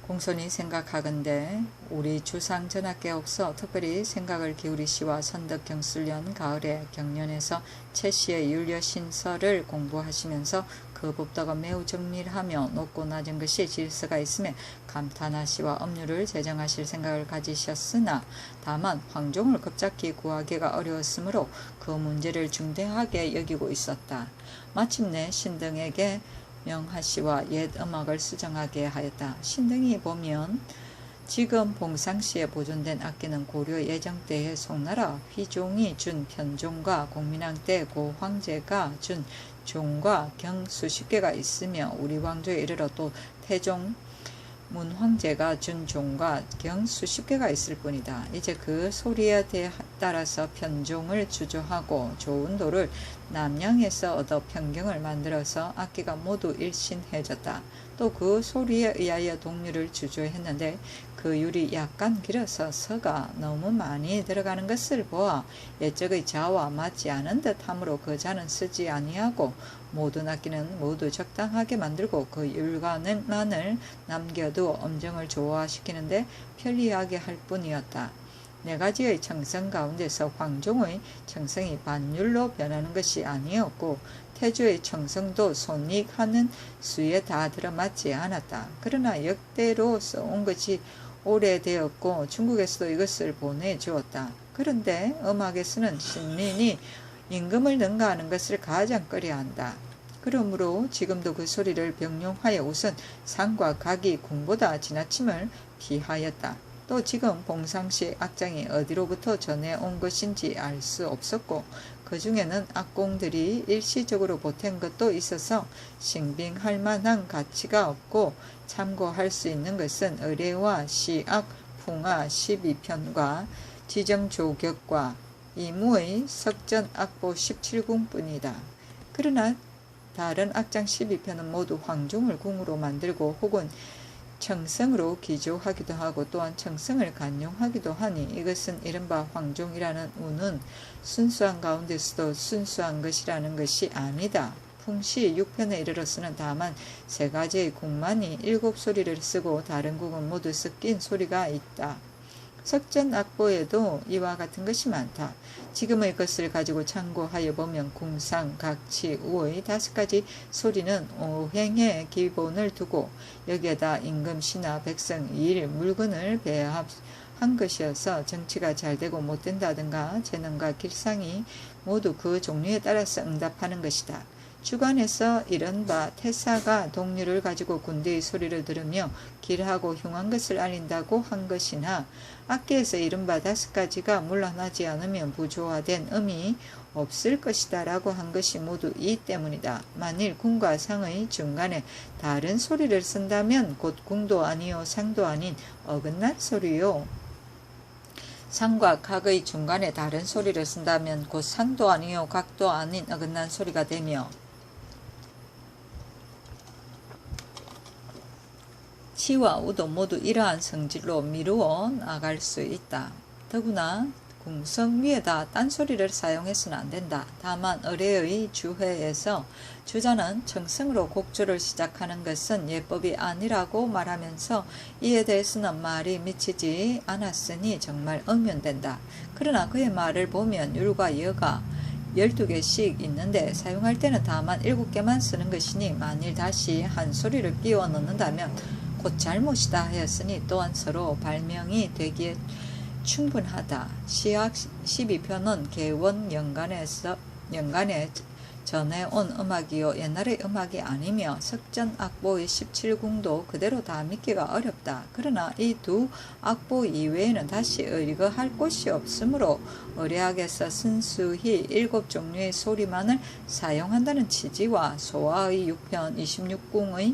공손히 생각하건대 우리 주상 전하께없어 특별히 생각을 기울이시와 선덕경술년 가을에 경련에서 최씨의 율려신서를 공부하시면서 그 법도가 매우 정밀하며 높고 낮은 것이 질서가 있음에 감탄하시와 법률을 제정하실 생각을 가지셨으나 다만 황종을 급작히 구하기가 어려웠으므로 그 문제를 중대하게 여기고 있었다. 마침내 신등에게 명하시와 옛 음악을 수정하게 하였다. 신등이 보면 지금 봉상시에 보존된 악기는 고려 예정 때의 송나라 휘종이 준 편종과 공민왕 때 고 황제가 준 종과 경 수십 개가 있으며 우리 왕조에 이르러 또 태종 문황제가 준 종과 경 수십 개가 있을 뿐이다. 이제 그 소리에 따라서 편종을 주조하고 좋은 돌을 남양에서 얻어 편경을 만들어서 악기가 모두 일신해졌다. 또 그 소리에 의하여 동률을 주조했는데 그 율이 약간 길어서 서가 너무 많이 들어가는 것을 보아 옛적의 자와 맞지 않은 듯 하므로 그 자는 쓰지 아니하고 모든 악기는 모두 적당하게 만들고 그 율관만을 남겨두어 음정을 조화시키는데 편리하게 할 뿐이었다. 네 가지의 청성 가운데서 황종의 청성이 반율로 변하는 것이 아니었고 태주의 청성도 손익하는 수에 다 들어맞지 않았다. 그러나 역대로 써온 것이 오래되었고 중국에서도 이것을 보내주었다. 그런데 음악에서는 신민이 임금을 능가하는 것을 가장 꺼려한다. 그러므로 지금도 그 소리를 병용하여 우선 상과 각이 궁보다 지나침을 피하였다. 또 지금 봉상시 악장이 어디로부터 전해온 것인지 알 수 없었고 그 중에는 악공들이 일시적으로 보탠 것도 있어서 신빙할 만한 가치가 없고 참고할 수 있는 것은 의례와 시악, 풍화 12편과 지정조격과 이무의 석전악보 17궁뿐이다. 그러나 다른 악장 12편은 모두 황종을 궁으로 만들고 혹은 청성으로 기조하기도 하고 또한 청성을 간용하기도 하니 이것은 이른바 황종이라는 우는 순수한 가운데서도 순수한 것이라는 것이 아니다. 풍시 6편에 이르러서는 다만 세 가지의 궁만이 7소리를 쓰고 다른 궁은 모두 섞인 소리가 있다. 석전악보에도 이와 같은 것이 많다. 지금의 것을 가지고 참고하여 보면 궁상, 각치, 우의 5가지 소리는 오행의 기본을 두고 여기에다 임금, 신하, 백성, 일, 물건을 배합한 것이어서 정치가 잘 되고 못 된다든가 재능과 길상이 모두 그 종류에 따라서 응답하는 것이다. 주관에서 이른바 태사가 동률을 가지고 군대의 소리를 들으며 길하고 흉한 것을 알린다고 한 것이나 악기에서 이른바 5가지가 물러나지 않으면 부조화된 음이 없을 것이다 라고 한 것이 모두 이 때문이다. 만일 궁과 상의 중간에 다른 소리를 쓴다면 곧 궁도 아니요 상도 아닌 어긋난 소리요. 상과 각의 중간에 다른 소리를 쓴다면 곧 상도 아니요 각도 아닌 어긋난 소리가 되며 치와 우도 모두 이러한 성질로 미루어 나갈 수 있다. 더구나 궁성 위에다 딴소리를 사용해서는 안 된다. 다만 의례의 주회에서 주자는 청성으로 곡조를 시작하는 것은 예법이 아니라고 말하면서 이에 대해서는 말이 미치지 않았으니 정말 응면된다. 그러나 그의 말을 보면 율과 여가 12개씩 있는데 사용할 때는 다만 7개만 쓰는 것이니 만일 다시 한 소리를 끼워 넣는다면 곧 잘못이다 하였으니 또한 서로 발명이 되기에 충분하다. 시악 12편은 개원 연간에 전해온 음악이요 옛날의 음악이 아니며 석전악보의 17궁도 그대로 다 믿기가 어렵다. 그러나 이 두 악보 이외에는 다시 의거할 곳이 없으므로 의례학에서 순수히 7종류의 소리만을 사용한다는 취지와 소화의 6편 26궁의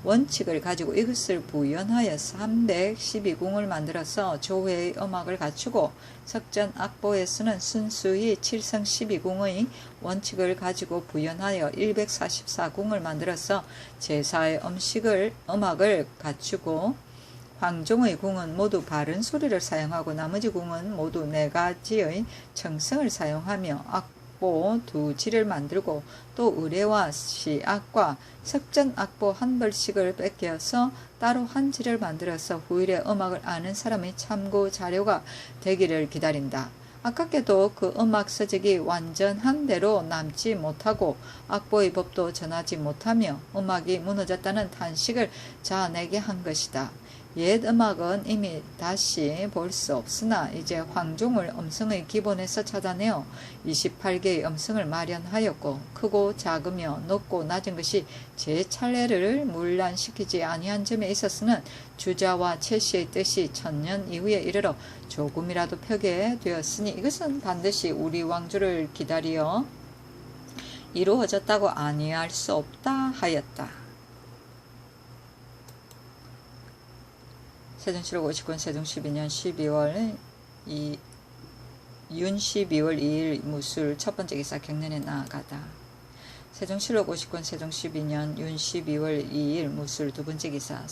원칙을 가지고 이것을 부연하여 312궁을 만들어서 조회의 음악을 갖추고 석전악보에서는 순수히 7성 12궁의 원칙을 가지고 부연하여 144궁을 만들어서 제사의 음악을 갖추고 황종의 궁은 모두 바른 소리를 사용하고 나머지 궁은 모두 4가지의 청성을 사용하며 악보 2지를 만들고 또 의례와 시악과 석전악보 한 벌씩을 뺏겨서 따로 한 지를 만들어서 후일에 음악을 아는 사람의 참고 자료가 되기를 기다린다. 아깝게도 그 음악 서적이 완전한 대로 남지 못하고 악보의 법도 전하지 못하며 음악이 무너졌다는 탄식을 자아내게 한 것이다. 옛 음악은 이미 다시 볼 수 없으나 이제 황종을 음성의 기본에서 찾아내어 28개의 음성을 마련하였고 크고 작으며 높고 낮은 것이 제 차례를 문란시키지 아니한 점에 있어서는 주자와 채씨의 뜻이 1000년 이후에 이르러 조금이라도 펴게 되었으니 이것은 반드시 우리 왕조를 기다리어 이루어졌다고 아니할 수 없다 하였다. 세종시록 59년 세종 12년 12월 윤 12월 2일 무술 첫 번째 기사 경련에 나아가다. 세종시록 59년 세종 12년 윤 12월 2일 무술 두 번째 기사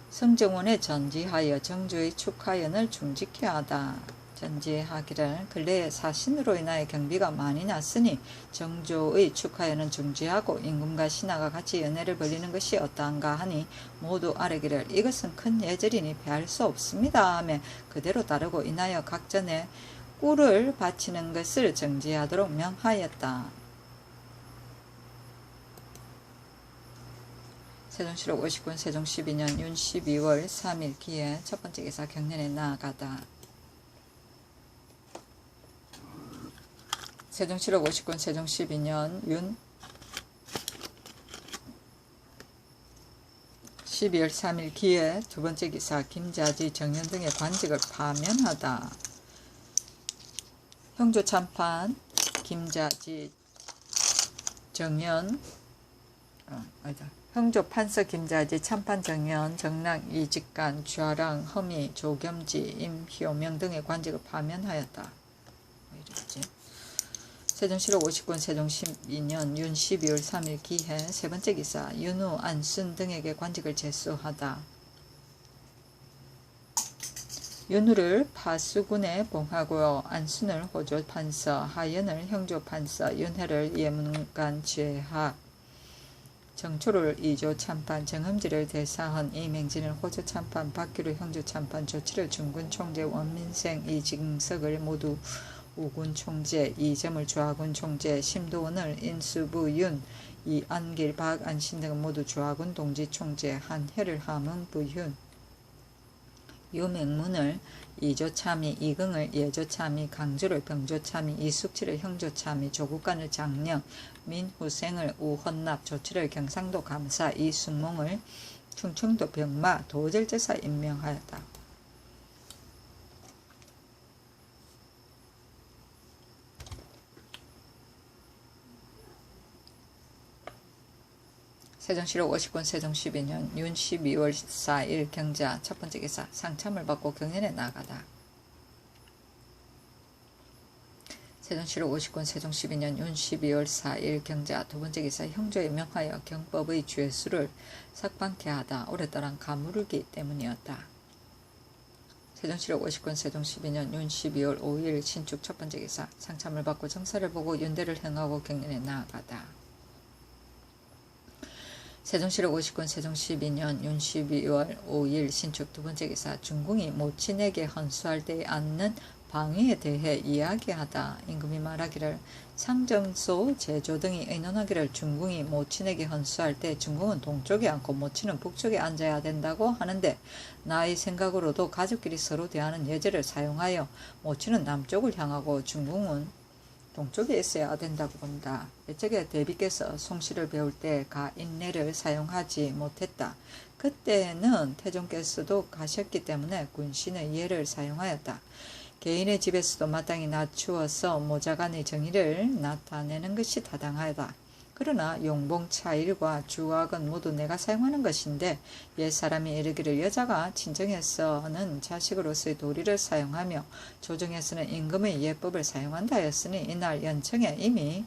성정원에 전지하여 정조의 축하연을 중지케 하다. 전지하기를 근래에 사신으로 인하여 경비가 많이 났으니 정조의 축하연은 중지하고 임금과 신하가 같이 연회를 벌리는 것이 어떠한가 하니 모두 아뢰기를 이것은 큰 예절이니 배할 수 없습니다 하며 그대로 따르고 인하여 각전에 꿀을 바치는 것을 정지하도록 명하였다. 세종시록 59년 세종 12년 윤 12월 3일 기해 첫 번째 기사 경련에 나아가다. 세종시록 59년 세종 12년 윤 12월 3일 기해 두 번째 기사 김자지 정연 등의 관직을 파면하다. 형조 참판 김자지 정연 형조 판서 김자지 참판 정연 정랑 이직간 좌랑 허미 조겸지 임효명 등의 관직을 파면하였다. 왜 이러지? 세종시록 59년 세종 12년 윤 12월 3일 기해 세 번째 기사 윤우 안순 등에게 관직을 제수하다. 윤우를 파수군에 봉하고요. 안순을 호조 판서, 하연을 형조 판서, 윤혜를 예문관 제하, 정초를 이조 참판, 정흠지를 대사헌, 이맹진을 호조 참판, 박규를 형조 참판, 조치를 중군 총재, 원민생, 이징석을 모두 우군 총재, 이점을 주하군 총재, 심도원을 인수부 윤, 이안길, 박안신 등은 모두 주하군 동지 총재, 한혜를 함흥 부윤, 유맹문을 이조참의, 이긍을 예조참의, 강조를 병조참의, 이숙치를 형조참의, 조국간을 장령, 민후생을 우헌납, 조치를 경상도 감사, 이순몽을 충청도 병마, 도절제사 임명하였다. 세종시록 59년 세종 12년 윤 12월 4일 경자 첫 번째 기사 상참을 받고 경연에 나가다. 세종시록 59년 세종 12년 윤 12월 4일 경자 두 번째 기사 형조에 명하여 경법의 죄수를 석방케 하다. 오랫동안 가물기 때문이었다. 세종시록 59년 세종 12년 윤 12월 5일 신축 첫 번째 기사 상참을 받고 정사를 보고 윤대를 행하고 경연에 나아가다. 세종시록 59년 세종 12년 윤 12월 5일 신축 두 번째 기사 중궁이 모친에게 헌수할 때에 앉는 방위에 대해 이야기하다. 임금이 말하기를 상정소 제조 등이 의논하기를 중궁이 모친에게 헌수할 때 중궁은 동쪽에 앉고 모친은 북쪽에 앉아야 된다고 하는데 나의 생각으로도 가족끼리 서로 대하는 예절을 사용하여 모친은 남쪽을 향하고 중궁은 동쪽에 있어야 된다고 본다. 옛적에 대비께서 송시를 배울 때 가인례를 사용하지 못했다. 그때는 태종께서도 가셨기 때문에 군신의 예를 사용하였다. 개인의 집에서도 마땅히 낮추어서 모자간의 정의를 나타내는 것이 타당하다. 그러나 용봉 차일과 주악은 모두 내가 사용하는 것인데 옛사람이 이르기를 여자가 친정에서는 자식으로서의 도리를 사용하며 조정에서는 임금의 예법을 사용한다 하였으니 이날 연청에 이미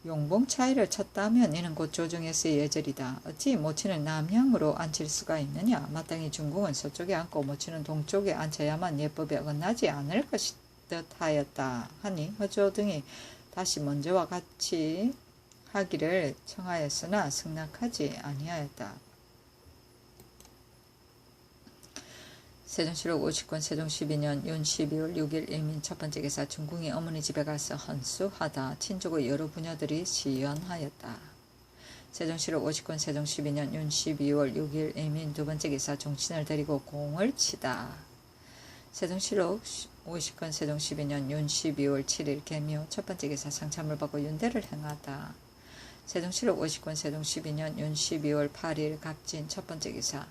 용봉 차일을 쳤다면 이는 곧 조정에서의 예절이다. 어찌 모친을 남향으로 앉힐 수가 있느냐. 마땅히 중궁은 서쪽에 앉고 모친은 동쪽에 앉혀야만 예법에 어긋나지 않을 것이 듯하였다 하니 허조 등이 다시 먼저와 같이 하기를 청하였으나 승낙하지 아니하였다. 세종시록 59년 세종 12년 윤 12월 6일 일민 첫 번째 기사 중궁이 어머니 집에 가서 헌수하다. 친족의 여러 부녀들이 시연하였다. 세종시록 59년 세종 12년 윤 12월 6일 일민 두 번째 기사 종친을 데리고 공을 치다. 세종시록 59년 세종 12년 윤 12월 7일 개묘 첫 번째 기사 상참을 받고 윤대를 행하다. 세종시록 59년 세종 12년 윤 12월 8일 갑진 첫 번째 기사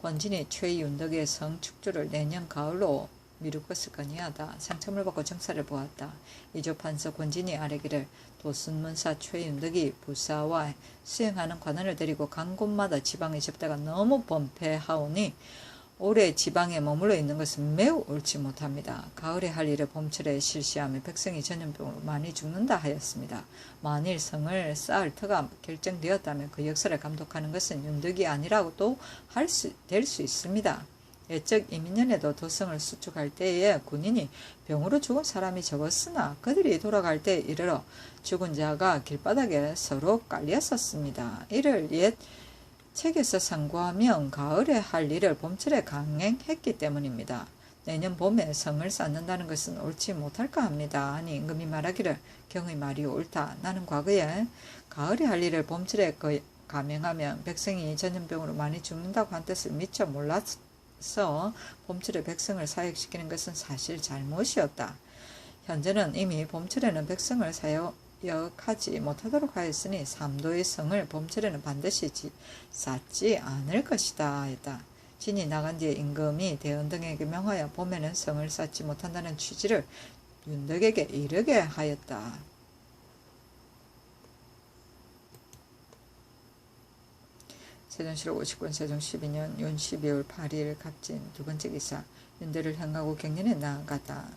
권진이 최윤덕의 성 축조를 내년 가을로 미루것을거니하다. 상첨을 받고 정사를 보았다. 이조판서 권진이 아래기를 도순문사 최윤덕이 부사와 수행하는 관원을 데리고 간 곳마다 지방의 접대가 너무 범패하오니 올해 지방에 머물러 있는 것은 매우 옳지 못합니다. 가을에 할 일을 봄철에 실시하며 백성이 전염병으로 많이 죽는다 하였습니다. 만일 성을 쌓을 터가 결정되었다면 그 역사를 감독하는 것은 윤덕이 아니라고도 될 수 있습니다. 예적 이민년에도 도성을 수축할 때에 군인이 병으로 죽은 사람이 적었으나 그들이 돌아갈 때 이르러 죽은 자가 길바닥에 서로 깔렸었습니다. 이를 옛 책에서 상고하면 가을에 할 일을 봄철에 강행했기 때문입니다. 내년 봄에 성을 쌓는다는 것은 옳지 못할까 합니다. 아니 임금이 말하기를 경의 말이 옳다. 나는 과거에 가을에 할 일을 봄철에 감행하면 백성이 전염병으로 많이 죽는다고 한 뜻을 미처 몰라서 봄철에 백성을 사역시키는 것은 사실 잘못이었다. 현재는 이미 봄철에는 백성을 사역하지 못하도록 하였으니 삼도의 성을 봄철에는 반드시 쌓지 않을 것이다 했다. 진이 나간 뒤에 임금이 대언등에게 명하여 봄에는 성을 쌓지 못한다는 취지를 윤덕에게 이르게 하였다. 세종실록 59년 세종 12년 윤 12월 8일 갑진 두 번째 기사 윤대를 향하고 격년에 나아갔다.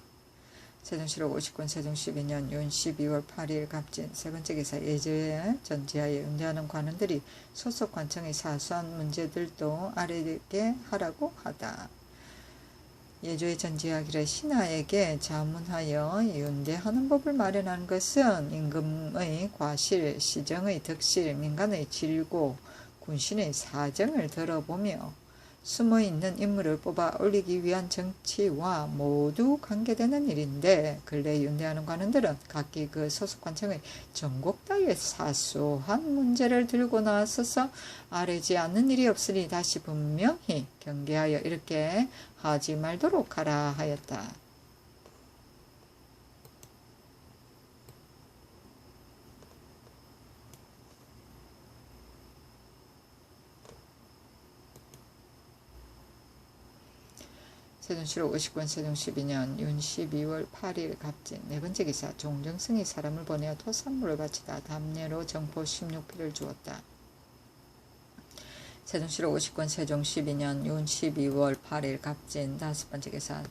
세종실록 59년 세종 12년 윤 12월 8일 갑진 세 번째 기사 예조의 전지하에 응대하는 관원들이 소속 관청의 사소한 문제들도 아래게 하라고 하다. 예조의 전지하기를 신하에게 자문하여 윤대하는 법을 마련한 것은 임금의 과실, 시정의 덕실, 민간의 질고, 군신의 사정을 들어보며 숨어있는 인물을 뽑아 올리기 위한 정치와 모두 관계되는 일인데 근래 윤대하는 관원들은 각기 그 소속 관청의 전국 따위의 사소한 문제를 들고 나서서 아뢰지 않는 일이 없으니 다시 분명히 경계하여 이렇게 하지 말도록 하라 하였다. 세종실록 59년 세종 12년 윤 12월 8일 갑진 네 번째 기사 종정승이 사람을 보내어 토산물을 바치다 담례로 정포 16필을 주었다. 세종실록 59년 세종 12년 윤 12월 8일 갑진 다섯 번째 기사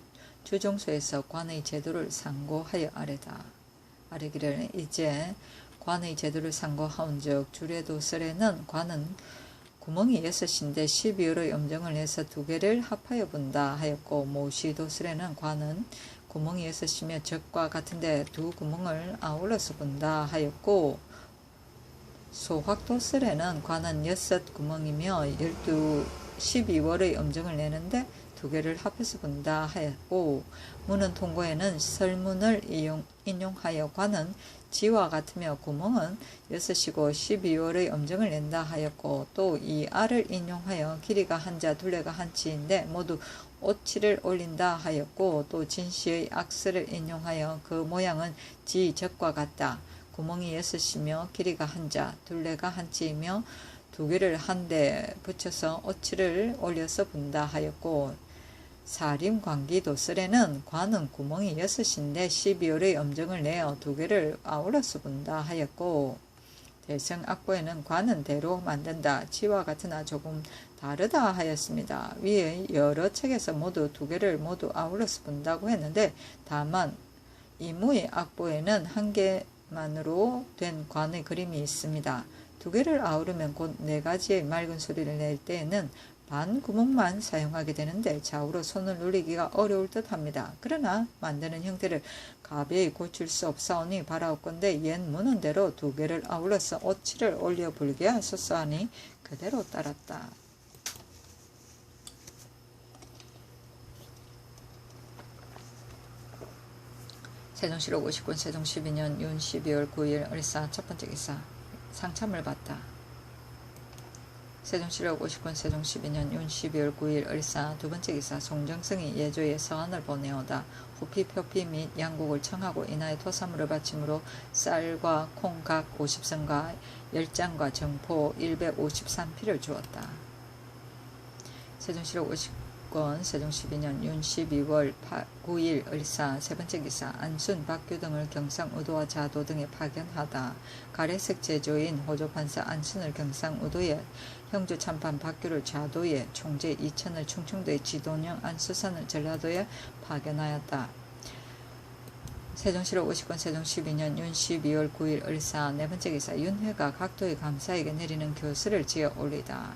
주종소에서 관의 제도를 상고하여 아래다. 아래기를 이제 관의 제도를 상고하온즉 주례도설에는 관은 구멍이 6인데 12월의 염정을 해서 두 개를 합하여 본다 하였고 모시도설에는 관은 구멍이 6이며 적과 같은데 두 구멍을 아울러서 본다 하였고 소확도설에는 관은 6구멍이며 12월의 염정을 내는데 두 개를 합해서 본다 하였고 문헌 통고에는 설문을 인용하여 관은 지와 같으며 구멍은 6이고 12월의 염정을 낸다 하였고 또 이 알을 인용하여 길이가 한자 둘레가 한치인데 모두 오치를 올린다 하였고 또 진시의 악설을 인용하여 그 모양은 지 적과 같다. 구멍이 6이며 길이가 한자 둘레가 한치이며 두 개를 한데 붙여서 오치를 올려서 본다 하였고 사림광기도설에는 관은 구멍이 6인데 12월의 염정을 내어 두 개를 아울러서 본다 하였고 대성악보에는 관은 대로 만든다. 지와 같으나 조금 다르다 하였습니다. 위의 여러 책에서 모두 두 개를 모두 아울러서 본다고 했는데 다만 이무의 악보에는 한 개만으로 된 관의 그림이 있습니다. 두 개를 아우르면 곧 네 가지의 맑은 소리를 낼 때에는 반 구멍만 사용하게 되는데 좌우로 손을 눌리기가 어려울 듯 합니다. 그러나 만드는 형태를 가벼이 고칠 수 없사오니 바라옵건대 옛 문헌대로 두 개를 아울러서 오치를 올려 불게 하소서 하니 그대로 따랐다. 세종실록 59년 세종 12년 윤 12월 9일 을사 첫 번째 기사 상참을 받다. 세종실록 59년 세종 12년 윤 12월 9일 을사 두 번째 기사 송정승이 예조에 서한을 보내오다 후피 표피 및 양곡을 청하고 이나의 토사물을 바침으로 쌀과 콩 각 50선과 열장과 정포 153필을 주었다. 세종실록 59년 19권 세종 12년 윤 12월 9일 을사 세번째 기사 안순, 박규 등을 경상우도와 자도 등에 파견하다. 가래색 제조인 호조판사 안순을 경상우도에, 형주 참판 박규를 자도에, 총재 이천을 충청도에, 지도령 안수산을 전라도에 파견하였다. 세종실록 50권 세종 12년 윤 12월 9일 을사 네번째 기사 윤회가 각도의 감사에게 내리는 교수를 지어 올리다.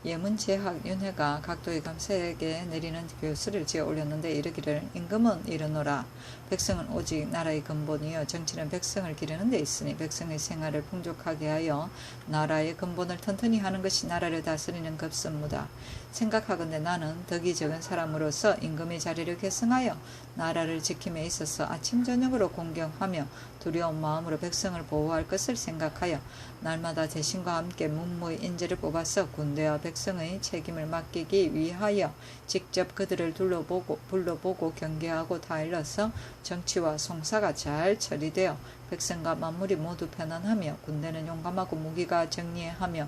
예문제학 윤회가 각도의 감사에게 내리는 교수를 지어 올렸는데 이르기를 임금은 이르노라. 백성은 오직 나라의 근본이요 정치는 백성을 기르는 데 있으니 백성의 생활을 풍족하게 하여 나라의 근본을 튼튼히 하는 것이 나라를 다스리는 급선무다. 생각하건대 나는 덕이 적은 사람으로서 임금의 자리를 계승하여 나라를 지킴에 있어서 아침 저녁으로 공경하며 두려운 마음으로 백성을 보호할 것을 생각하여 날마다 대신과 함께 문무의 인재를 뽑아서 군대와 백성의 책임을 맡기기 위하여 직접 그들을 불러보고 경계하고 다 일러서 정치와 송사가 잘 처리되어 백성과 만물이 모두 편안하며 군대는 용감하고 무기가 정리하며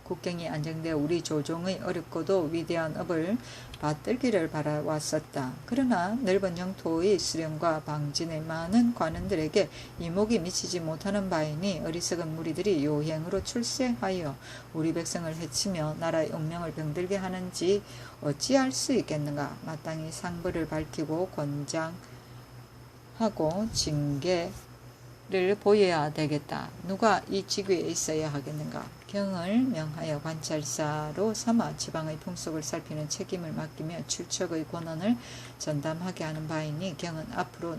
국경이 안정되어 우리 조종의 어렵고도 위대한 업을 받들기를 바라왔었다. 그러나 넓은 영토의 수령과 방진의 많은 관원들에게 이목이 미치지 못하는 바이니 어리석은 무리들이 요행으로 출세하여 우리 백성을 해치며 나라의 운명을 병들게 하는지 어찌할 수 있겠는가. 마땅히 상벌을 밝히고 권장하고 징계를 보여야 되겠다. 누가 이 직위에 있어야 하겠는가. 경을 명하여 관찰사로 삼아 지방의 풍속을 살피는 책임을 맡기며 출척의 권한을 전담하게 하는 바이니 경은 앞으로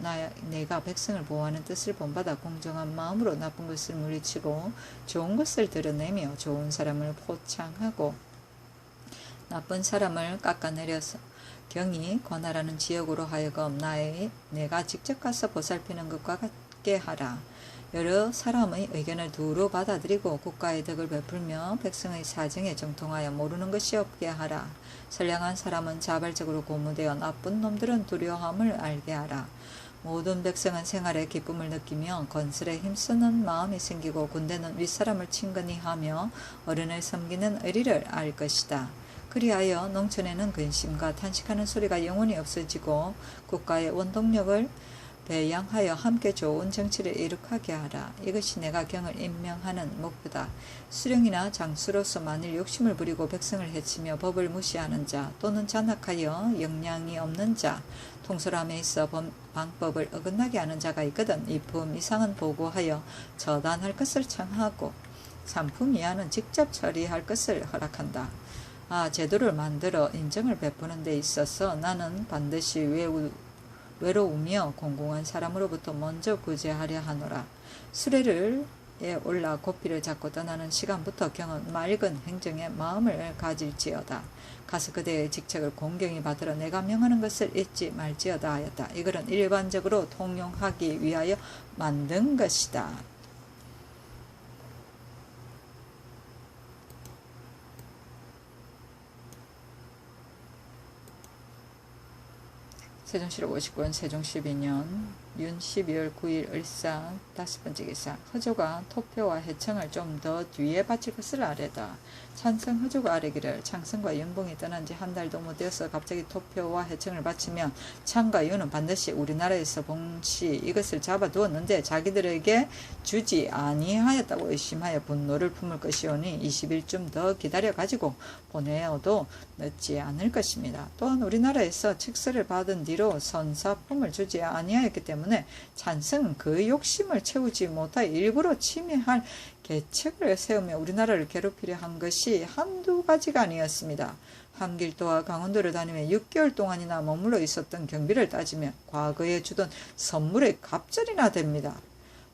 내가 백성을 보호하는 뜻을 본받아 공정한 마음으로 나쁜 것을 물리치고 좋은 것을 드러내며 좋은 사람을 포창하고 나쁜 사람을 깎아내려서 경이 권하라는 지역으로 하여금 내가 직접 가서 보살피는 것과 같게 하라. 여러 사람의 의견을 두루 받아들이고 국가의 덕을 베풀며 백성의 사정에 정통하여 모르는 것이 없게 하라. 선량한 사람은 자발적으로 고무되어 나쁜 놈들은 두려움을 알게 하라. 모든 백성은 생활에 기쁨을 느끼며 건설에 힘쓰는 마음이 생기고 군대는 윗사람을 친근히 하며 어른을 섬기는 의리를 알 것이다. 그리하여 농촌에는 근심과 탄식하는 소리가 영원히 없어지고 국가의 원동력을 배양하여 함께 좋은 정치를 이룩하게 하라. 이것이 내가 경을 임명하는 목표다. 수령이나 장수로서 만일 욕심을 부리고 백성을 해치며 법을 무시하는 자 또는 잔악하여 역량이 없는 자 통솔함에 있어 방법을 어긋나게 하는 자가 있거든 이 품 이상은 보고하여 처단할 것을 청하고 3품 이하는 직접 처리할 것을 허락한다. 제도를 만들어 인정을 베푸는 데 있어서 나는 반드시 외로우며 공공한 사람으로부터 먼저 구제하려 하노라. 수레를 올라 고피를 잡고 떠나는 시간부터 경은 맑은 행정에 마음을 가질지어다. 가서 그대의 직책을 공경히 받으러 내가 명하는 것을 잊지 말지어다 하였다. 이것은 일반적으로 통용하기 위하여 만든 것이다. 세종실록 59권 세종 12년 윤 12월 9일 을사 다섯번째 기사 허조가 토표와 해청을 좀 더 뒤에 바칠 것을 아뢰다. 찬성 허조가 아뢰기를 창성과 윤봉이 떠난 지 한 달도 못 되어서 갑자기 토표와 해청을 바치면 창과 윤은 반드시 우리나라에서 봉시 이것을 잡아두었는데 자기들에게 주지 아니하였다고 의심하여 분노를 품을 것이오니 20일쯤 더 기다려 가지고 보내어도 늦지 않을 것입니다. 또한 우리나라에서 칙서를 받은 뒤로 선사품을 주지 아니하였기 때문에 찬성은 그 욕심을 채우지 못하여 일부러 침해할 계책을 세우며 우리나라를 괴롭히려 한 것이 한두 가지가 아니었습니다. 한길도와 강원도를 다니며 6개월 동안이나 머물러 있었던 경비를 따지며 과거에 주던 선물의 갑절이나 됩니다.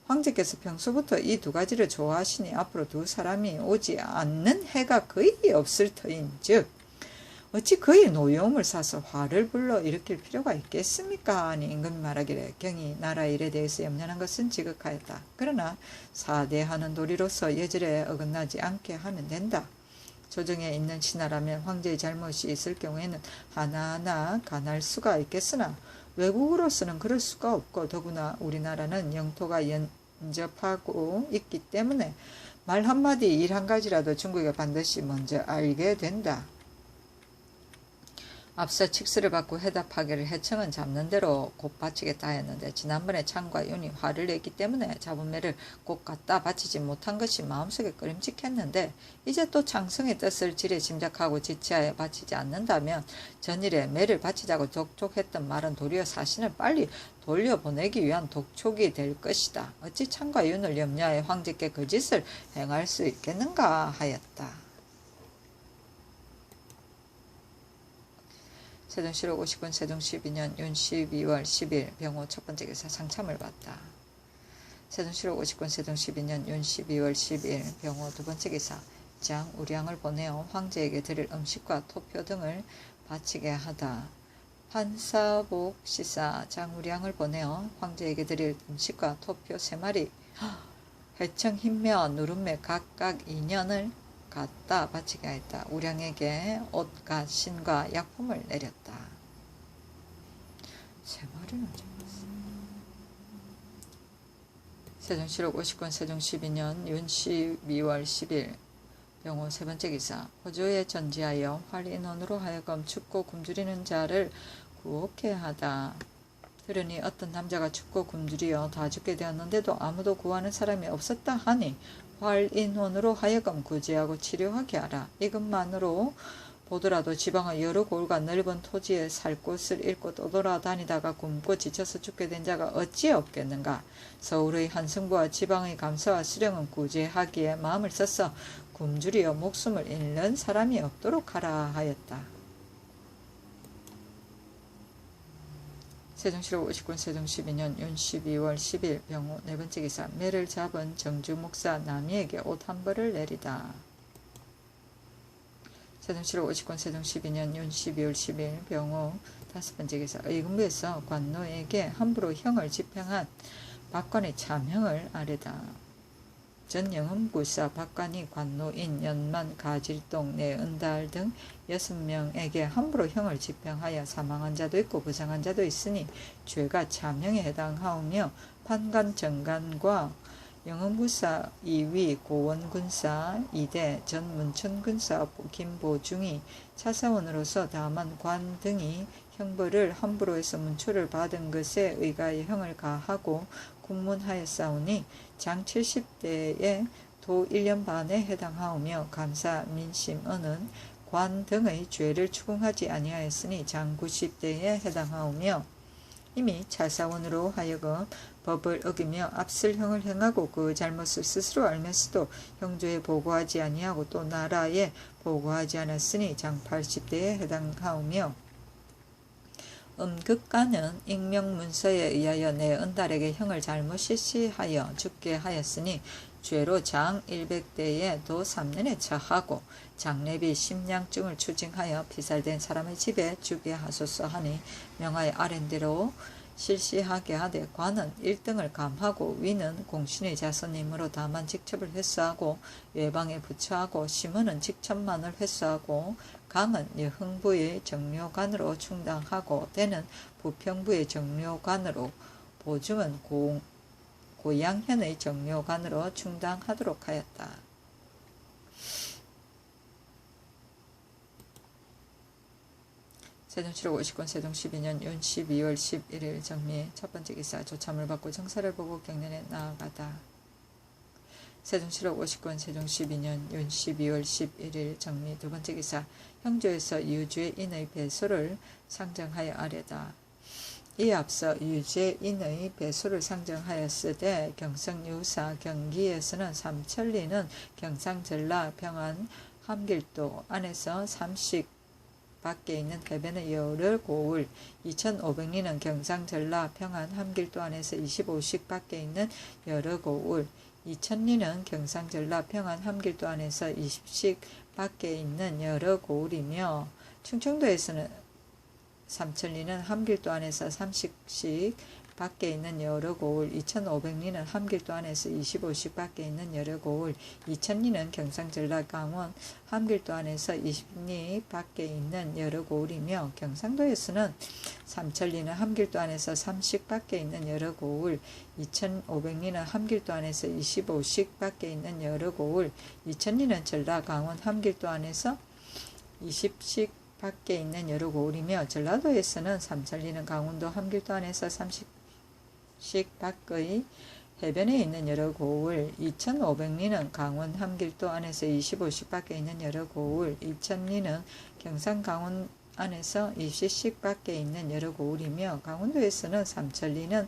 황제께서 평소부터 이 두 가지를 좋아하시니 앞으로 두 사람이 오지 않는 해가 거의 없을 터인즉 어찌 그의 노여움을 사서 화를 불러 일으킬 필요가 있겠습니까? 하니 임금이 말하기를 경이 나라 일에 대해서 염려하는 것은 지극하였다. 그러나 사대하는 도리로서 예절에 어긋나지 않게 하면 된다. 조정에 있는 신하라면 황제의 잘못이 있을 경우에는 하나하나 간할 수가 있겠으나 외국으로서는 그럴 수가 없고 더구나 우리나라는 영토가 연접하고 있기 때문에 말 한마디 일 한 가지라도 중국에 반드시 먼저 알게 된다. 앞서 칙스를 받고 해답하기를 해청은 잡는 대로 곧 바치겠다 하였는데 지난번에 창과 윤이 화를 냈기 때문에 잡은 매를 곧 갖다 바치지 못한 것이 마음속에 끄림직했는데 이제 또 창성의 뜻을 지레 짐작하고 지체하여 바치지 않는다면 전일에 매를 바치자고 독촉했던 말은 도리어 사신을 빨리 돌려보내기 위한 독촉이 될 것이다. 어찌 창과 윤을 염려하여 황제께 그 짓을 행할 수 있겠는가 하였다. 세종실록 59년 세종 12년 윤 12월 10일 병호 첫 번째 기사 상참을 받다. 세종실록 59년 세종 12년 윤 12월 10일 병호 두 번째 기사 장 우량을 보내어 황제에게 드릴 음식과 토표 등을 바치게 하다. 판사복 시사 장 우량을 보내어 황제에게 드릴 음식과 토표 3마리 회청 흰매와 누름매 각각 2년을 갖다 바치게 하였다. 우량에게 옷과 신과 약품을 내렸다. 3마리는 잡았어. 세종실록 59년 세종 12년 윤 12월 10일 병호 세 번째 기사 호조에 전지하여 활인원으로 하여금 춥고 굶주리는 자를 구하게 하다. 그러니 어떤 남자가 춥고 굶주리어 다 죽게 되었는데도 아무도 구하는 사람이 없었다 하니 활인원으로 하여금 구제하고 치료하게 하라. 이것만으로 보더라도 지방의 여러 고을과 넓은 토지에 살 곳을 잃고 떠돌아다니다가 굶고 지쳐서 죽게 된 자가 어찌 없겠는가. 서울의 한승부와 지방의 감사와 수령은 구제하기에 마음을 써서 굶주리어 목숨을 잃는 사람이 없도록 하라 하였다. 세종실록 59년 세종 12년 윤 12월 10일 병호 네 번째 기사 매를 잡은 정주 목사 남이에게 옷 한 벌을 내리다. 세종실록 59년 세종 12년 윤 12월 10일 병호 다섯 번째 기사 의금부에서 관노에게 함부로 형을 집행한 박관의 차명을 아뢰다. 전 영흥부사 박관이 관노인 연만 가질동 내은달 등 6명에게 함부로 형을 집행하여 사망한 자도 있고 부상한 자도 있으니 죄가 차명에 해당하오며 판관 정관과 영흥부사 2위 고원군사 2대 전 문천군사 김보중이 차사원으로서 다만 관 등이 형벌을 함부로 해서 문초를 받은 것에 의가해 형을 가하고 군문하였사오니 장 70대에 도 1년 반에 해당하오며 감사 민심은은 관 등의 죄를 추궁하지 아니하였으니 장 90대에 해당하오며 이미 차사원으로 하여금 법을 어기며 앞설 형을 행하고 그 잘못을 스스로 알면서도 형조에 보고하지 아니하고 또 나라에 보고하지 않았으니 장 80대에 해당하오며 음극가는 익명문서에 의하여 내 은달에게 형을 잘못 실시하여 죽게 하였으니 죄로 장 100대에 도 3년에 처하고 장례비 심량증을 추징하여 피살된 사람의 집에 주게 하소서 하니 명하에 아랜대로 실시하게 하되 관은 1등을 감하고 위는 공신의 자손이므로 다만 직첩을 회수하고 외방에 부처하고 심은은 직첩만을 회수하고 강은 여흥부의 정료관으로 충당하고 대는 부평부의 정료관으로 보중은 고양현의 정료관으로 충당하도록 하였다. 세종실록 59년 세종 12년 윤 12월 11일 정미 첫 번째 기사 조참을 받고 정사를 보고 경련에 나아가다. 세종실록 59년 세종 12년 윤 12월 11일 정미 두 번째 기사 형조에서 유죄인의 배소를 상정하여 아뢰다. 이에 앞서 유죄인의 배소를 상정하였으되 경성유사 경기에서는 삼천리는 경상전라 평안 함길도 안에서 30 밖에 있는 해변의 여를 고을 2500리는 경상전라 평안 함길도 안에서 25씩 밖에 있는 여러 고을 2000리는 경상전라 평안 함길도 안에서 20씩 밖에 있는 여러 고을이며 충청도에서는 3000리는 함길도 안에서 30씩 밖에 있는 여러 고을 2500리는 함길도 안에서 25씩 밖에 있는 여러 고을 2000리는 경상전라 강원 함길도 안에서 20리 밖에 있는 여러 고을이며 경상도에서는 3000리는 함길도 안에서 30씩 밖에 있는 여러 고을 2500리는 함길도 안에서 25씩 밖에 있는 여러 고을 2000리는 전라 강원 함길도 안에서 20씩 밖에 있는 여러 고을이며 전라도에서는 삼천리는 강원도 함길도 안에서 30씩 밖의 해변에 있는 여러 고을, 2,500리는 강원 함길도 안에서 25씩 밖에 있는 여러 고을, 2,000리는 경상 강원 안에서 20씩 밖에 있는 여러 고을이며 강원도에서는 3,000리는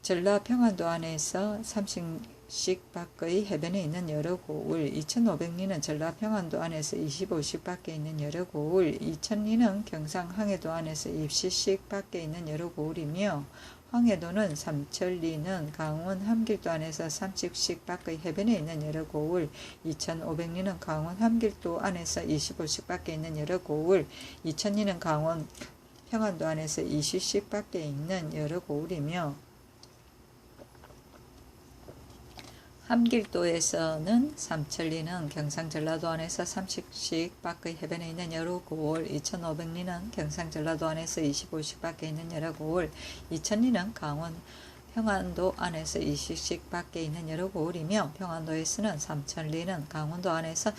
전라 평안도 안에서 30씩 밖의 해변에 있는 여러 고을, 2,500리는 전라 평안도 안에서 25씩 밖에 있는 여러 고을, 2,000리는 경상 항해도 안에서 20씩 밖에 있는 여러 고을이며 황해도는 3,000리는 강원 함길도 안에서 30씩 밖의 해변에 있는 여러 고을, 2,500리는 강원 함길도 안에서 25씩 밖에 있는 여러 고을, 2,000리는 강원 평안도 안에서 20씩 밖에 있는 여러 고을이며 함길도에서는 3,000리는 경상 전라도 안에서 30씩 밖의 해변에 있는 여러 고을, 2,500리는 경상 전라도 안에서 25씩 밖에 있는 여러 고을, 2,000리는 강원 평안도 안에서 20씩 밖에 있는 여러 고을이며 평안도에서는 3,000리는 강원도 안에서